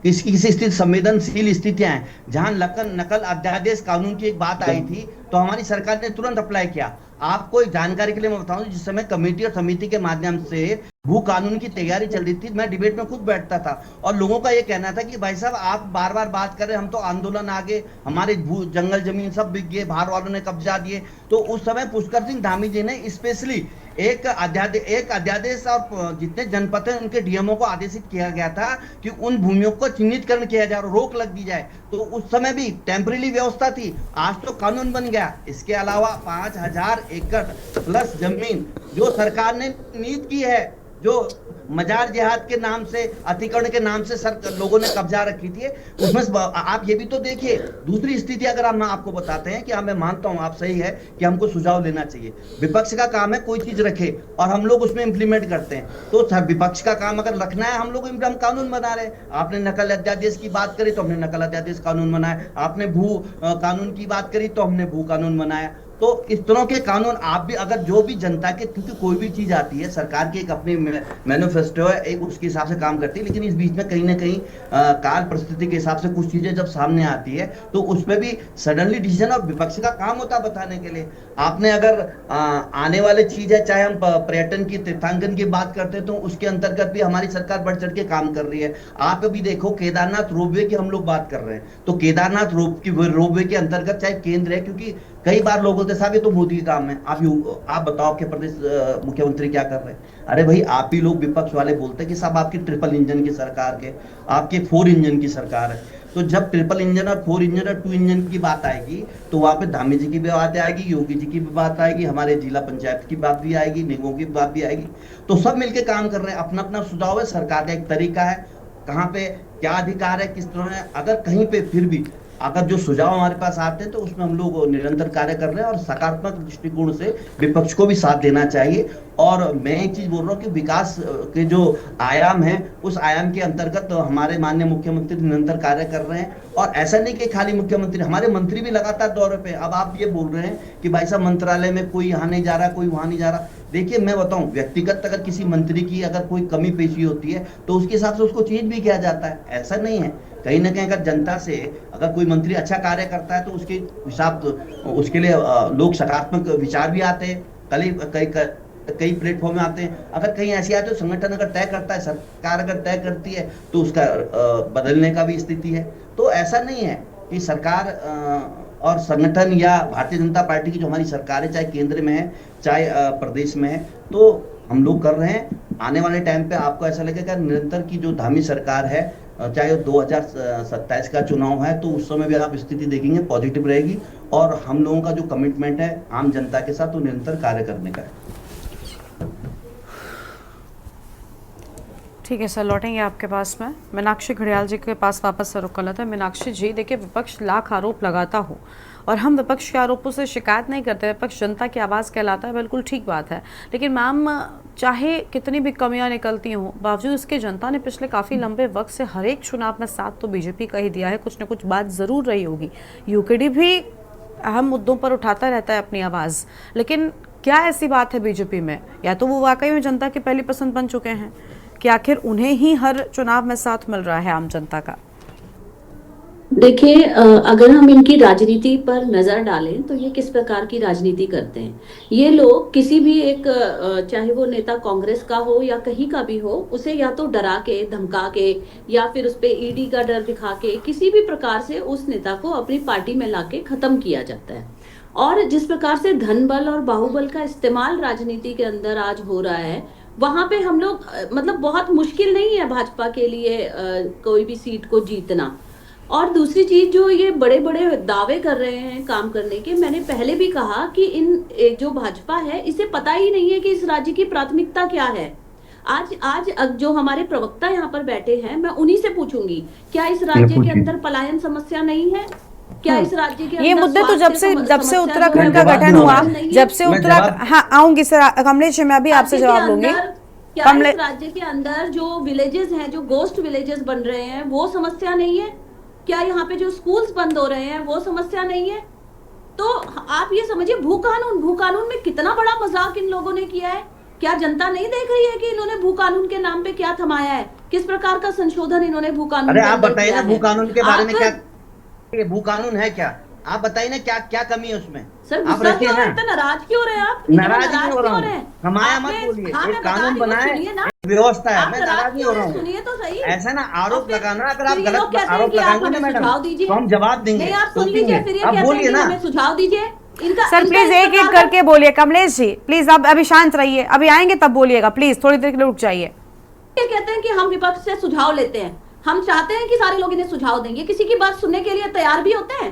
किसी स्थिति संवेदनशील स्थितियां हैं जहां नकल अध्यादेश कानून की एक बात आई थी तो हमारी सरकार ने तुरंत अप्लाई किया। आपको एक जानकारी के लिए मैं बताऊं, जिस समय कमेटी और समिति के माध्यम से भू कानून की तैयारी चल रही थी, मैं डिबेट में खुद बैठता था और लोगों का ये कहना था कि भाई साहब आप बार बार बात कर रहे हैं, हम तो आंदोलन आगे, हमारे भू जंगल जमीन सब बिक गए, बाहर वालों ने कब्जा दिए। तो उस समय पुष्कर सिंह धामी जी ने स्पेशली एक अध्यादेश और जितने जनपद हैं उनके डीएमओ को आदेशित किया गया था कि उन भूमियों को चिन्हितकरण किया जाए और रोक लग दी जाए। तो उस समय भी टेम्परेरी व्यवस्था थी, आज तो कानून बन गया। इसके अलावा 5000 एकड़ प्लस जमीन जो सरकार ने नीति की है, जो मजार जिहाद के नाम से, अतिक्रमण के नाम से लोगों ने कब्जा रखी थी, उसमें आप ये भी तो देखिए। दूसरी स्थिति अगर हम आपको बताते हैं कि मैं मानता हूं आप सही है कि हमको सुझाव लेना चाहिए, विपक्ष का काम है कोई चीज रखे और हम लोग उसमें इंप्लीमेंट करते हैं। तो विपक्ष का काम अगर रखना है, हम लोग हम कानून बना रहे हैं। आपने नकल अध्यादेश की बात करी तो हमने नकल अध्यादेश कानून बनाया, आपने भू कानून की बात करी तो हमने भू कानून बनाया। तो इस तरह के कानून आप भी अगर जो भी जनता के, क्योंकि कोई भी चीज आती है सरकार की एक अपनी मैनिफेस्टो है, एक उसके हिसाब से काम करती है, लेकिन इस बीच में कहीं ना कहीं काल परिस्थिति के हिसाब से कुछ चीजें जब सामने आती है तो उस पर भी सडनली डिसीजन और विपक्ष का काम होता है बताने के लिए। आपने अगर आने वाले चीज है, चाहे हम पर्यटन की, तीर्थांकन की बात करते हैं तो उसके अंतर्गत भी हमारी सरकार बढ़ चढ़ के काम कर रही है। आप अभी देखो केदारनाथ रोपवे की हम लोग बात कर रहे हैं, तो केदारनाथ रोपवे के अंतर्गत चाहे केंद्र है, क्योंकि कई बार लोग बोलते साहब ये तो मोदी का काम है, आप बताओ कि प्रदेश मुख्यमंत्री क्या कर रहे हैं। अरे भाई आप ही लोग विपक्ष वाले बोलते हैं कि साहब आपकी ट्रिपल इंजन की सरकार के, आपके 4 इंजन की सरकार है। तो जब ट्रिपल इंजन और 4 इंजन और 2 इंजन की बात आएगी तो वहां पे धामी जी की भी बात आएगी, योगी जी की भी बात आएगी, हमारे जिला पंचायत की बात भी आएगी, निगमों की बात भी आएगी। तो सब मिलकर काम कर रहे हैं, अपना अपना सुझाव है, सरकार का एक तरीका है, कहाँ पे क्या अधिकार है, किस तरह है। अगर कहीं पे फिर भी अगर जो सुझाव हमारे पास आते हैं तो उसमें हम लोग निरंतर कार्य कर रहे हैं और सकारात्मक दृष्टिकोण से विपक्ष को भी साथ देना चाहिए। और मैं एक चीज बोल रहा हूँ कि विकास के जो आयाम है, उस आयाम के अंतर्गत हमारे माननीय मुख्यमंत्री निरंतर कार्य कर रहे हैं। और ऐसा नहीं कि खाली मुख्यमंत्री, हमारे मंत्री भी लगातार दौरे पे। अब आप ये बोल रहे हैं कि भाई साहब मंत्रालय में कोई यहाँ नहीं जा रहा, कोई वहां नहीं जा रहा। देखिए मैं बताऊं, व्यक्तिगत अगर किसी मंत्री की अगर कोई कमी पेशी होती है तो उसके हिसाब से उसको चेंज भी किया जाता है, ऐसा नहीं है। कहीं ना कहीं अगर जनता से अगर कोई मंत्री अच्छा कार्य करता है तो उसके हिसाब उसके लिए लोग सकारात्मक विचार भी आते हैं, कई प्लेटफॉर्म में आते हैं। अगर कहीं ऐसी आए तो संगठन अगर तय करता है, सरकार अगर तय करती है तो उसका बदलने का भी स्थिति है। तो ऐसा नहीं है कि सरकार और संगठन या भारतीय जनता पार्टी की जो हमारी सरकार है, चाहे केंद्र में है चाहे प्रदेश में है, तो हम लोग कर रहे हैं। आने वाले टाइम पे आपको ऐसा लगेगा निरंतर की जो धामी सरकार है, चाहे 2027 का चुनाव है तो उस समय भी आप स्थिति देखेंगे पॉजिटिव रहेगी। और हम लोगों का जो कमिटमेंट है आम जनता के साथ, तो निरंतर कार्य करने का है। ठीक है सर, लौटेंगे आपके पास में। मीनाक्षी घड़ियाल जी के पास वापस से रुक कर लेते हैं। मीनाक्षी जी, देखिए विपक्ष लाख आरोप लगाता हो और हम विपक्ष के आरोपों से शिकायत नहीं करते, विपक्ष जनता की आवाज़ कहलाता है, बिल्कुल ठीक बात है। लेकिन मैम, चाहे कितनी भी कमियां निकलती हों, बावजूद इसके जनता ने पिछले काफ़ी लंबे वक्त से हर एक चुनाव में साथ तो बीजेपी का ही दिया है, कुछ न कुछ बात ज़रूर रही होगी। यूकेडी भी अहम मुद्दों पर उठाता रहता है अपनी आवाज़, लेकिन क्या ऐसी बात है बीजेपी में, या तो वो वाकई में जनता की पहली पसंद बन चुके हैं कि आखिर उन्हें ही हर चुनाव में साथ मिल रहा है आम जनता का? देखिए, अगर हम इनकी राजनीति पर नजर डालें तो ये किस प्रकार की राजनीति करते हैं। ये लोग किसी भी एक, चाहे वो नेता कांग्रेस का हो या कहीं का भी हो, उसे या तो डरा के, धमका के, या फिर उस पे ईडी का डर दिखा के किसी भी प्रकार से उस नेता को अपनी पार्टी में लाके खत्म किया जाता है। और जिस प्रकार से धन बल और बाहुबल का इस्तेमाल राजनीति के अंदर आज हो रहा है, वहां पे हम लोग, मतलब बहुत मुश्किल नहीं है भाजपा के लिए कोई भी सीट को जीतना। और दूसरी चीज, जो ये बड़े बड़े दावे कर रहे हैं काम करने के, मैंने पहले भी कहा कि इन जो भाजपा है इसे पता ही नहीं है कि इस राज्य की प्राथमिकता क्या है। आज जो हमारे प्रवक्ता यहाँ पर बैठे हैं, मैं उन्हीं से पूछूंगी, क्या इस राज्य के अंदर पलायन समस्या नहीं है? क्या इस राज्य के ये मुद्दे तो जब से उत्तराखंड का गठन हुआ, जब से उत्तराखंड, हाँ आऊंगी सर, कमलेश मैं भी आपसे जवाब लूंगी। क्या इस राज्य के अंदर जो विलेजेस हैं, जो गोस्ट विलेजेस बन रहे हैं, वो समस्या नहीं है? क्या यहाँ पे जो स्कूल्स बंद हो रहे हैं वो समस्या नहीं है? तो आप ये समझिए, भू कानून में कितना बड़ा मजाक इन लोगों ने किया है। क्या जनता नहीं देख रही है कि इन्होंने भू कानून के नाम पे क्या थमाया है, किस प्रकार का संशोधन इन्होंने भू कानून? अरे आप बताइए ना, भू कानून के बारे में क्या, ये भू कानून है क्या? आप बताइए ना, क्या क्या कमी है उसमें? सर गुस्सा क्यों है, इतना नाराज क्यों रहे आप? नाराज नहीं हो रहा हूँ, हमाया मत बोलिए, एक कानून बनाए, व्यवस्था है, मैं नाराज नहीं हो रहा हूँ। सुनिए तो सही, ऐसा ना आरोप लगाना, अगर आप गलत आरोप लगाएंगे ना मैडम तो हम जवाब देंगे। आप सुन लीजिए, फिर ये कहते हैं कि हमें सुझाव दीजिए। सर प्लीज एक एक करके बोलिए। कमलेश जी प्लीज आप अभी शांत रहिए, अभी आएंगे तब बोलिएगा, प्लीज थोड़ी देर के लिए रुक जाइए। ये कहते हैं कि हम विपक्ष से सुझाव लेते हैं, हम चाहते हैं कि सारे लोग इन्हें सुझाव देंगे, किसी की बात सुनने के लिए तैयार भी होते हैं।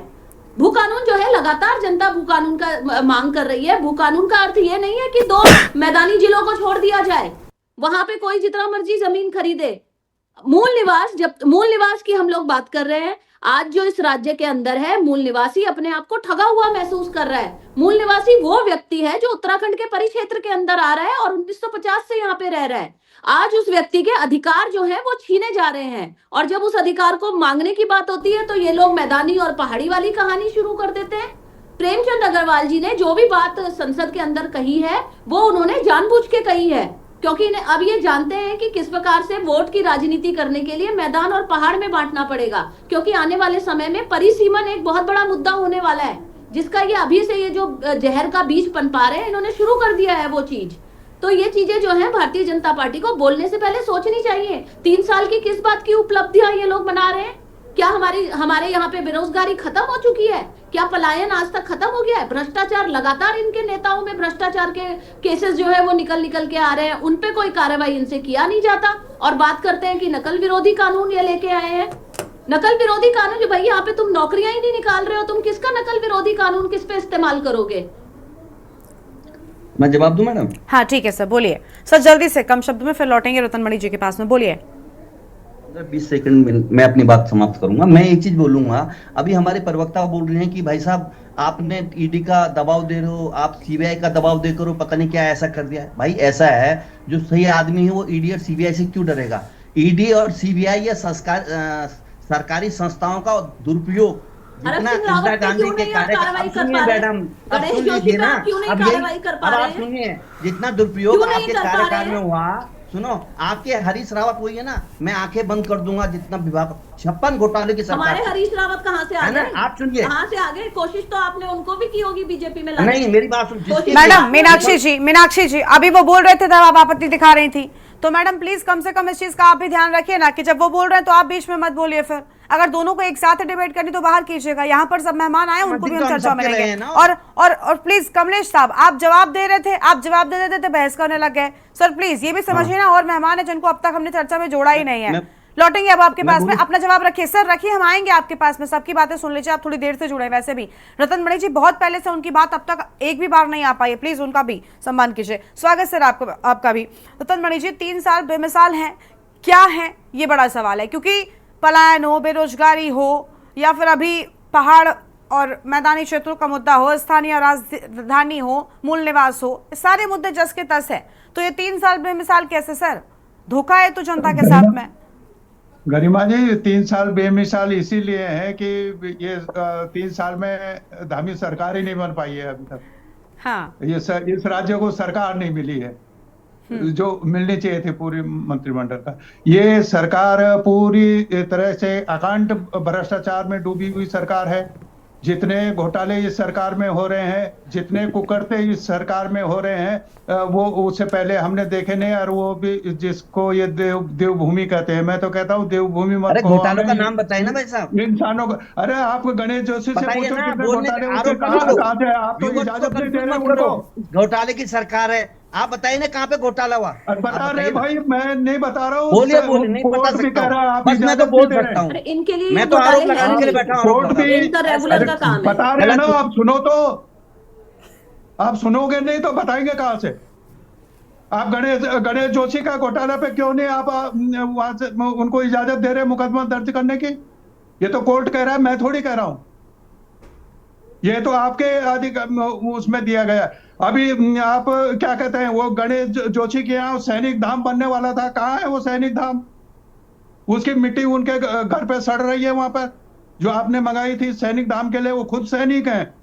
भू कानून जो है, लगातार जनता भू कानून का मांग कर रही है। भू कानून का अर्थ ये नहीं है कि 2 मैदानी जिलों को छोड़ दिया जाए, वहां पे कोई जितना मर्जी जमीन खरीदे। मूल निवास की हम लोग बात कर रहे हैं। आज जो इस राज्य के अंदर है, मूल निवासी अपने आप को ठगा हुआ महसूस कर रहा है। मूल निवासी वो व्यक्ति है जो उत्तराखंड के परिक्षेत्र के अंदर आ रहा है और 1950 से यहाँ पे रह रहा है। आज उस व्यक्ति के अधिकार जो है वो छीने जा रहे हैं, और जब उस अधिकार को मांगने की बात होती है तो ये लोग मैदानी और पहाड़ी वाली कहानी शुरू कर देते हैं। प्रेमचंद अग्रवाल जी ने जो भी बात संसद के अंदर कही है वो उन्होंने जानबूझ के कही है, क्योंकि अब ये जानते हैं कि किस प्रकार से वोट की राजनीति करने के लिए मैदान और पहाड़ में बांटना पड़ेगा, क्योंकि आने वाले समय में परिसीमन एक बहुत बड़ा मुद्दा होने वाला है, जिसका ये अभी से ये जो जहर का बीज पनपा रहे हैं, इन्होंने शुरू कर दिया है वो चीज। तो ये चीजें जो है भारतीय जनता पार्टी को बोलने से पहले सोचनी चाहिए। 3 साल की किस बात की उपलब्धियां ये लोग मना रहे हैं? क्या हमारे यहाँ पे बेरोजगारी खत्म हो चुकी है? क्या पलायन आज तक खत्म हो गया है? भ्रष्टाचार, लगातार इनके नेताओं में भ्रष्टाचार के केसेस जो है वो निकल के आ रहे हैं, उन पे कोई कार्रवाई इनसे किया नहीं जाता। और बात करते हैं कि नकल विरोधी कानून ये लेके आए हैं। नकल विरोधी कानून जो भाई, यहाँ पे तुम नौकरियां ही नहीं निकाल रहे हो, तुम किसका नकल विरोधी कानून किस पे इस्तेमाल करोगे? मैं जवाब दूं मैडम? हाँ ठीक है सर, बोलिए सर, जल्दी से, कम शब्द में, फिर लौटेंगे रतन मणि जी के पास में। बोलिए। 20 सेकंड में मैं अपनी बात समाप्त करूंगा। मैं एक चीज बोलूंगा, अभी हमारे प्रवक्ता बोल रहे हैं कि भाई साहब आपने ईडी का दबाव दे रहे हो, आप सीबीआई का दबाव दे करो, पता नहीं क्या ऐसा कर दिया है। भाई ऐसा है, जो सही आदमी है वो ईडी और सीबीआई से क्यों डरेगा? ईडी और सीबीआई या सरकारी संस्थाओं का दुरुपयोग जितना इंदिरा गांधी के मैडम, अब सुन लीजिए ना, अब आप सुनिए, जितना दुरुपयोग आपके कार्यकाल में हुआ, सुनो, आपके हरीश रावत हुई है ना, मैं आंखें बंद कर दूंगा जितना विभाग 56 घोटाले की सरकार। हमारे हरीश रावत कहाँ से आ गए? आप सुनिए, कहाँ से आ गए? कोशिश तो आपने उनको भी की होगी बीजेपी में। नहीं, मेरी बात सुन मैडम। मीनाक्षी जी अभी वो बोल रहे थे तब आप आपत्ति दिखा रही थी, तो मैडम प्लीज कम से कम इस चीज का आप भी ध्यान रखिए ना कि जब वो बोल रहे हैं तो आप बीच में मत बोलिए। फिर अगर दोनों को एक साथ डिबेट करनी तो बाहर कीजिएगा, यहाँ पर सब मेहमान आए उनको भी हम चर्चा में लेंगे। और प्लीज कमलेश साहब, आप जवाब दे रहे थे, आप जवाब दे रहे थे, बहस करने लग गए। सर प्लीज ये भी समझिए ना, और मेहमान है जिनको अब तक हमने चर्चा में जोड़ा ही नहीं है। लौटेंगे अब आपके पास में, अपना जवाब रखिए सर, रखिए, हम आएंगे आपके पास में, सबकी बातें सुन लीजिए। आप थोड़ी देर से जुड़े, वैसे भी रतन मणि जी बहुत पहले से, उनकी बात अब तक एक भी बार नहीं आ पाई है, प्लीज उनका भी सम्मान कीजिए। स्वागत सर आपका भी। रतन मणि जी 3 साल बेमिसाल हैं, क्या है ये बड़ा सवाल है, क्योंकि पलायन हो, बेरोजगारी हो, या फिर अभी पहाड़ और मैदानी क्षेत्रों का मुद्दा हो, स्थानीय राजधानी हो, मूल निवास हो, सारे मुद्दे जस के तस है। तो ये 3 साल बेमिसाल कैसे सर? धोखा है तो जनता के साथ में। गरिमा जी 3 साल बेमिसाल इसीलिए है कि ये 3 साल में धामी सरकार ही नहीं बन पाई है अभी तक। हाँ। इस राज्य को सरकार नहीं मिली है जो मिलनी चाहिए थी पूरी मंत्रिमंडल का। ये सरकार पूरी तरह से अकांड भ्रष्टाचार में डूबी हुई सरकार है। जितने घोटाले इस सरकार में हो रहे हैं, जितने कुकर्ते इस सरकार में हो रहे हैं, वो उससे पहले हमने देखे नहीं। और वो भी जिसको ये देवभूमि कहते हैं, मैं तो कहता हूँ देवभूमि मत कहो। घोटालों का नाम बताइए ना भाई साहब। इंसानों का, अरे आप गणेश जोशी से पूछो कितने घोटाले होते, आप तो इजाजत नहीं दे रहे उनको। घोटाले की सरकार है, आप बताइए ना कहाँ पे घोटाला हुआ? बता रहे भाई, मैं नहीं बता रहा हूँ। बोलिए, नहीं बता सकता, बस मैं तो बोल सकता हूँ। इनके लिए मैं तो आरोप लगाने के लिए बैठा हूँ। बता रहे ना, आप सुनो तो, आप सुनोगे नहीं तो बताएंगे कहाँ से? आप गणेश जोशी का घोटाला पे क्यों नहीं आप वहां से उनको इजाजत दे रहे मुकदमा दर्ज करने की? ये तो कोर्ट कह रहा है, मैं थोड़ी कह रहा हूँ। ये तो आपके उसमें दिया गया। अभी आप क्या कहते हैं, वो गणेश जोशी के यहाँ सैनिक धाम बनने वाला था, कहाँ है वो सैनिक धाम? उसकी मिट्टी उनके घर पे सड़ रही है। वहां पर जो आपने मंगाई थी सैनिक धाम के लिए, वो खुद सैनिक हैं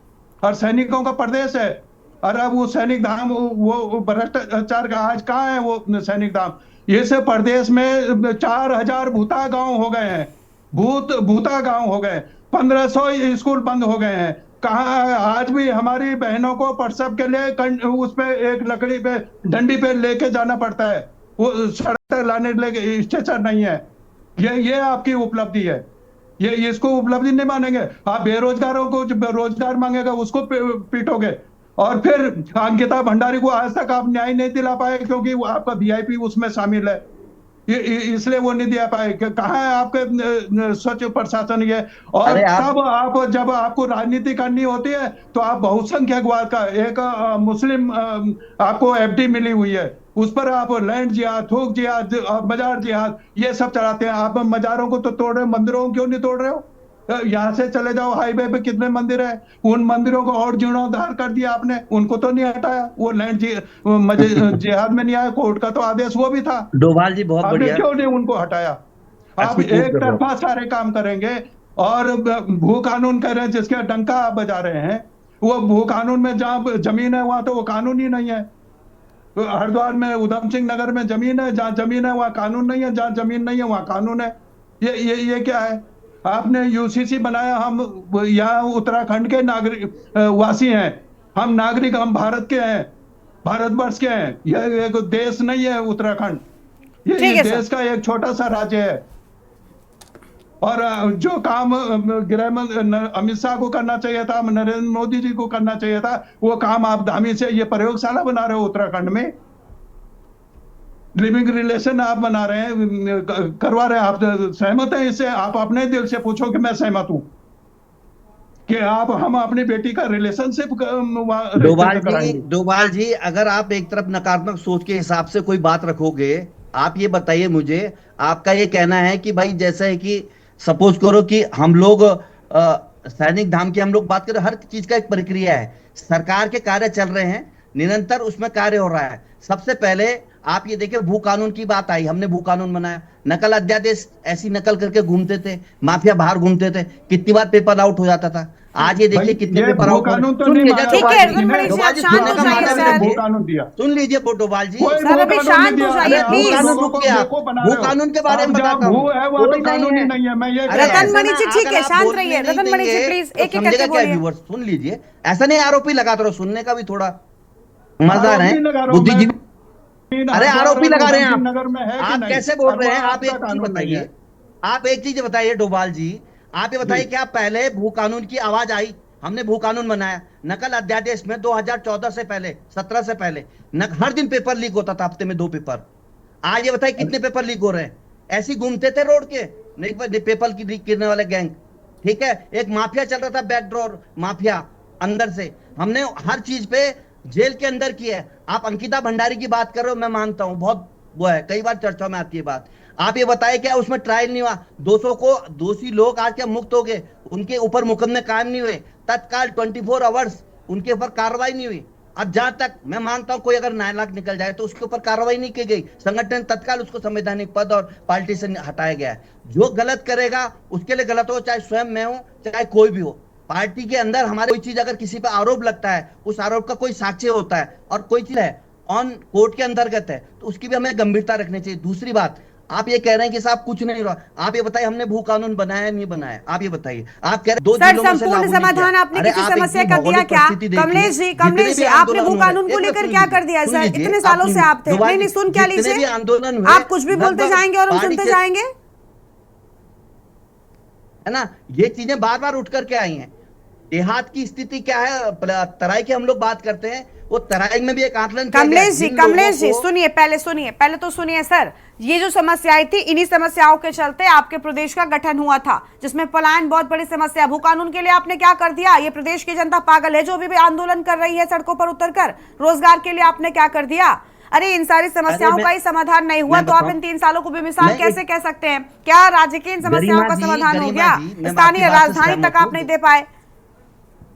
और सैनिकों का प्रदेश है। और अब वो सैनिक धाम, वो भ्रष्टाचार का आज कहाँ है वो सैनिक धाम? ये से प्रदेश में 4000 भूता गांव हो गए हैं, भूता गांव हो गए, 1500 स्कूल बंद हो गए हैं। कहाँ आज भी हमारी बहनों को प्रसव के लिए उस पे एक लकड़ी पे डंडी पे लेके जाना पड़ता है, वो सड़क तक लाने के लिए स्ट्रेचर नहीं है। ये आपकी उपलब्धि है। ये इसको उपलब्धि नहीं मानेंगे? आप बेरोजगारों को जो रोजगार मांगेगा उसको पीटोगे। और फिर अंकिता भंडारी को आज तक आप न्याय नहीं दिला पाए क्योंकि वो आपका वीआईपी उसमें शामिल है, इसलिए वो नहीं दिया पाए। कहाँ है आपके स्वच्छ प्रशासन? ये और तब आप जब आपको राजनीति करनी होती है तो आप बहुसंख्यकवाद का एक मुस्लिम आपको एफडी मिली हुई है, उस पर आप लैंड जिहाद, थोक जिहाद, मजार जिहाद ये सब चलाते हैं। आप मजारों को तो तोड़ रहे हो, मंदिरों को क्यों नहीं तोड़ रहे हो? यहाँ से चले जाओ, हाईवे पे कितने मंदिर है, उन मंदिरों को और जीर्णोद्धार कर दिया आपने, उनको तो नहीं हटाया। वो लैंड जिहाद में नहीं आया, कोर्ट का तो आदेश वो भी था। डोभाल जी बहुत बढ़िया, क्यों नहीं उनको हटाया? आप एक तरफा सारे काम करेंगे और भू कानून कह रहे हैं जिसके डंका आप बजा रहे हैं, वो भू कानून में जहाँ जमीन है वहां तो वो कानून ही नहीं है। हरिद्वार में उधम सिंह नगर में जमीन है, जहाँ जमीन है वहाँ कानून नहीं है, जहाँ जमीन नहीं है वहाँ कानून है। ये क्या है? आपने यूसीसी बनाया, हम यहाँ उत्तराखंड के नागरिक वासी हैं, हम नागरिक, हम भारत के हैं, भारतवर्ष के हैं। यह एक देश नहीं है उत्तराखंड, ये देश का एक छोटा सा राज्य है। और जो काम गृह मंत्री अमित शाह को करना चाहिए था, नरेंद्र मोदी जी को करना चाहिए था, वो काम आप धामी से ये प्रयोगशाला बना रहे हो उत्तराखंड में, लिविंग रिलेशन आप बना रहे हैं, करवा रहे हैं। आप सहमत हैं इससे? आप अपने दिल से पूछो कि मैं सहमत हूं कि हम अपनी बेटी का रिलेशनशिप डोभाल जी, अगर आप एक तरफ नकारात्मक सोच के हिसाब से कोई बात रखोगे, आप ये बताइए मुझे, आपका ये कहना है कि भाई जैसे है कि सपोज करो कि हम लोग सैनिक धाम की हम लोग बात करें, हर चीज का एक प्रक्रिया है, सरकार के कार्य चल रहे हैं, निरंतर उसमें कार्य हो रहा है। सबसे पहले आप ये देखिए, भू कानून की बात आई, हमने भू कानून बनाया, नकल अध्यादेश ऐसी नकल करके घूमते थे, माफिया बाहर घूमते थे, कितनी बार पेपर आउट हो जाता था। आज ये देखिए कितने पेपर आउट। सुन लीजिए डोभाल जी, भू कानून के बारे में बताता हूँ। रतनमणि जी ठीक है, शांत रहिए। रतनमणि जी प्लीज एक एक करके बोलिए। सुन लीजिए, ऐसा नहीं आरोपी लगाते रहो, सुनने का भी थोड़ा मजा है। बुद्धिजीवी, अरे आरोपी लगा रहे हैं आप कैसे बोल रहे हैं? आप एक चीज बताइए, आप एक चीज बताइए डोभाल जी, आप ये बताइए क्या पहले भू कानून की आवाज आई? हमने भू कानून बनाया, नकल अध्यादेश में 2014 से पहले, 17 से पहले हर दिन पेपर लीक होता था, हफ्ते में 2 पेपर। आज ये बताइए कितने पेपर लीक हो रहे हैं? ऐसे घूमते थे रोड के नहीं पेपर की लीक करने वाले गैंग, ठीक है। एक माफिया चल रहा था, बैकडोर माफिया अंदर से, हमने हर चीज पे जेल के अंदर की है। आप अंकिता भंडारी की बात कर रहे हो, मैं मानता हूं बहुत वो है, कई बार चर्चा में आती है बात। आप ये बताइए क्या उसमें ट्रायल नहीं हुआ? 200 को दोषी लोग आज क्या मुक्त हो गए, उनके ऊपर मुकदमे कायम नहीं हुए, तत्काल 24 आवर्स उनके ऊपर कार्रवाई नहीं हुई। अब जहां तक मैं मानता हूं कोई अगर नालायक निकल जाए तो उसके ऊपर कार्रवाई नहीं की गई, संगठन तत्काल उसको संवैधानिक पद और पार्टी से हटाया गया है। जो गलत करेगा उसके लिए गलत हो, चाहे स्वयं मैं हूं चाहे कोई भी हो। पार्टी के अंदर हमारे कोई चीज अगर किसी पर आरोप लगता है, उस आरोप का कोई साक्ष्य होता है और कोई चीज है ऑन कोर्ट के अंतर्गत है, तो उसकी भी हमें गंभीरता रखनी चाहिए। दूसरी बात, आप ये कह रहे हैं कि साहब कुछ नहीं रहा, आप ये बताइए हमने भू कानून बनाया नहीं बनाया? आप ये बताइए। आप कह रहे 2 जिलों में से संपूर्ण समाधान आपने किसी समस्या का दिया क्या? कमलेश जी आपने भू कानून को लेकर क्या कर दिया सर? इतने सालों से आप थे। नहीं सुन क्या लीजिए, आंदोलन आप कुछ भी बोलते जाएंगे और हम सुनते जाएंगे, है ना। ये चीजें बार बार उठ करके आई हैं। देहात की स्थिति क्या है, तराई की हम लोग बात करते हैं, वो तराई में भी एक आकलन। कमलेश जी सुनिए, पहले तो सुनिए सर। ये जो समस्याएं थी, इन्हीं समस्याओं के चलते आपके प्रदेश का गठन हुआ था, जिसमें पलायन बहुत बड़ी समस्या। भू कानून के लिए आपने क्या कर दिया? ये प्रदेश की जनता पागल है जो भी आंदोलन कर रही है सड़कों पर उतरकर। रोजगार के लिए आपने क्या कर दिया? अरे इन सारी समस्याओं का ही समाधान नहीं हुआ तो आप इन 3 सालों को बेमिसाल कैसे कह सकते हैं? क्या राज्य की इन समस्याओं का समाधान हो गया? स्थानीय राजधानी तक आप नहीं दे पाए।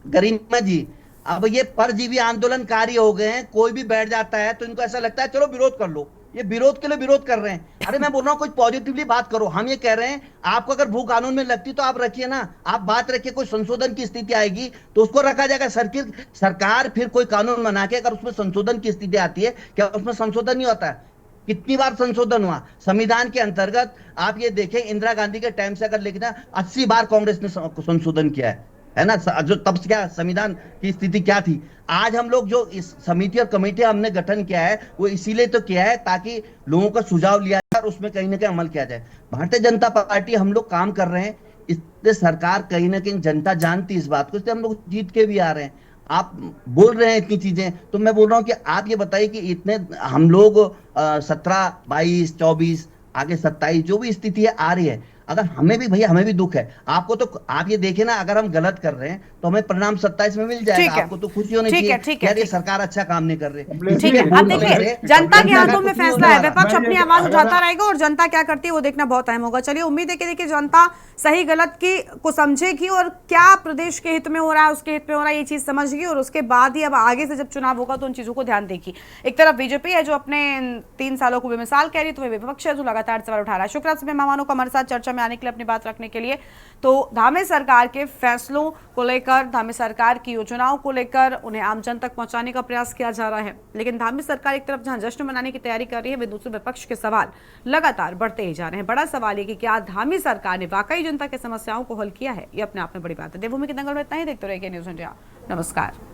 गरिमा जी, अब ये परजीवी आंदोलनकारी हो गए हैं, कोई भी बैठ जाता है तो इनको ऐसा लगता है चलो विरोध कर लो, ये विरोध के लिए विरोध कर रहे हैं। अरे मैं बोल रहा हूँ कुछ पॉजिटिवली बात करो। हम ये कह रहे हैं आपको अगर भू कानून में लगती तो आप रखिए ना, आप बात रखिए, कोई संशोधन की स्थिति आएगी तो उसको रखा जाएगा। सरकार फिर कोई कानून बना के अगर उसमें संशोधन की स्थिति आती है, क्या उसमें संशोधन नहीं होता है? कितनी बार संशोधन हुआ संविधान के अंतर्गत? आप ये देखें, इंदिरा गांधी के टाइम से अगर लिखना 80 बार कांग्रेस ने संशोधन किया है ना। जो तब क्या संविधान की स्थिति क्या थी? आज हम लोग जो इस समिति और कमेटी हमने गठन किया है वो इसीलिए तो किया है ताकि लोगों का सुझाव लिया जाए और उसमें कहीं ना कहीं अमल किया जाए। भारतीय जनता पार्टी हम लोग काम कर रहे हैं, इससे सरकार कहीं ना कहीं जनता जानती इस बात को, इसलिए हम लोग जीत के भी आ रहे हैं। आप बोल रहे हैं इतनी चीजें, तो मैं बोल रहा हूं कि आप ये बताइए कि इतने हम लोग 17, 22, 24 आगे 27 जो भी स्थिति है आ रही है, अगर हमें भी भैया हमें भी दुख है, आपको तो आप ये देखे ना, अगर हम गलत कर रहे हैं तो हमें परिणाम 27 में मिल जाएगा। आपको तो खुशी होनी चाहिए यार ये सरकार अच्छा काम नहीं कर रही। ठीक है, अब देखिए जनता के हाथों में फैसला है, विपक्ष अपनी आवाज उठाता रहेगा और जनता क्या करती है वो देखना बहुत अहम होगा। चलिए उम्मीद है कि देखिए जनता सही गलत की को समझेगी और क्या प्रदेश के हित में हो रहा है, उसके हित में हो रहा है, ये चीज समझेगी और उसके बाद ही अब आगे से जब चुनाव होगा तो उन चीजों को ध्यान देगी। एक तरफ बीजेपी है जो अपने 3 सालों को बेमिसाल कह रही, तो विपक्ष है जो लगातार सवाल उठा रहा है। शुक्र से मेहमानों को हमारे साथ चर्चा में आने के लिए, अपनी बात रखने के लिए। तो धामी सरकार के फैसलों को लेकर, धामी सरकार की योजनाओं को लेकर उन्हें आम जन तक पहुंचाने का प्रयास किया जा रहा है, लेकिन धामी सरकार एक तरफ जहां जश्न मनाने की तैयारी कर रही है, वे दूसरे विपक्ष के सवाल लगातार बढ़ते ही जा रहे हैं। बड़ा सवाल ये कि क्या धामी सरकार ने वाकई जनता की समस्याओं को हल किया है, ये अपने आप में बड़ी बात है। देवभूमि के दंगल में इतना ही। देखते रहिए न्यूज़ इंडिया। नमस्कार।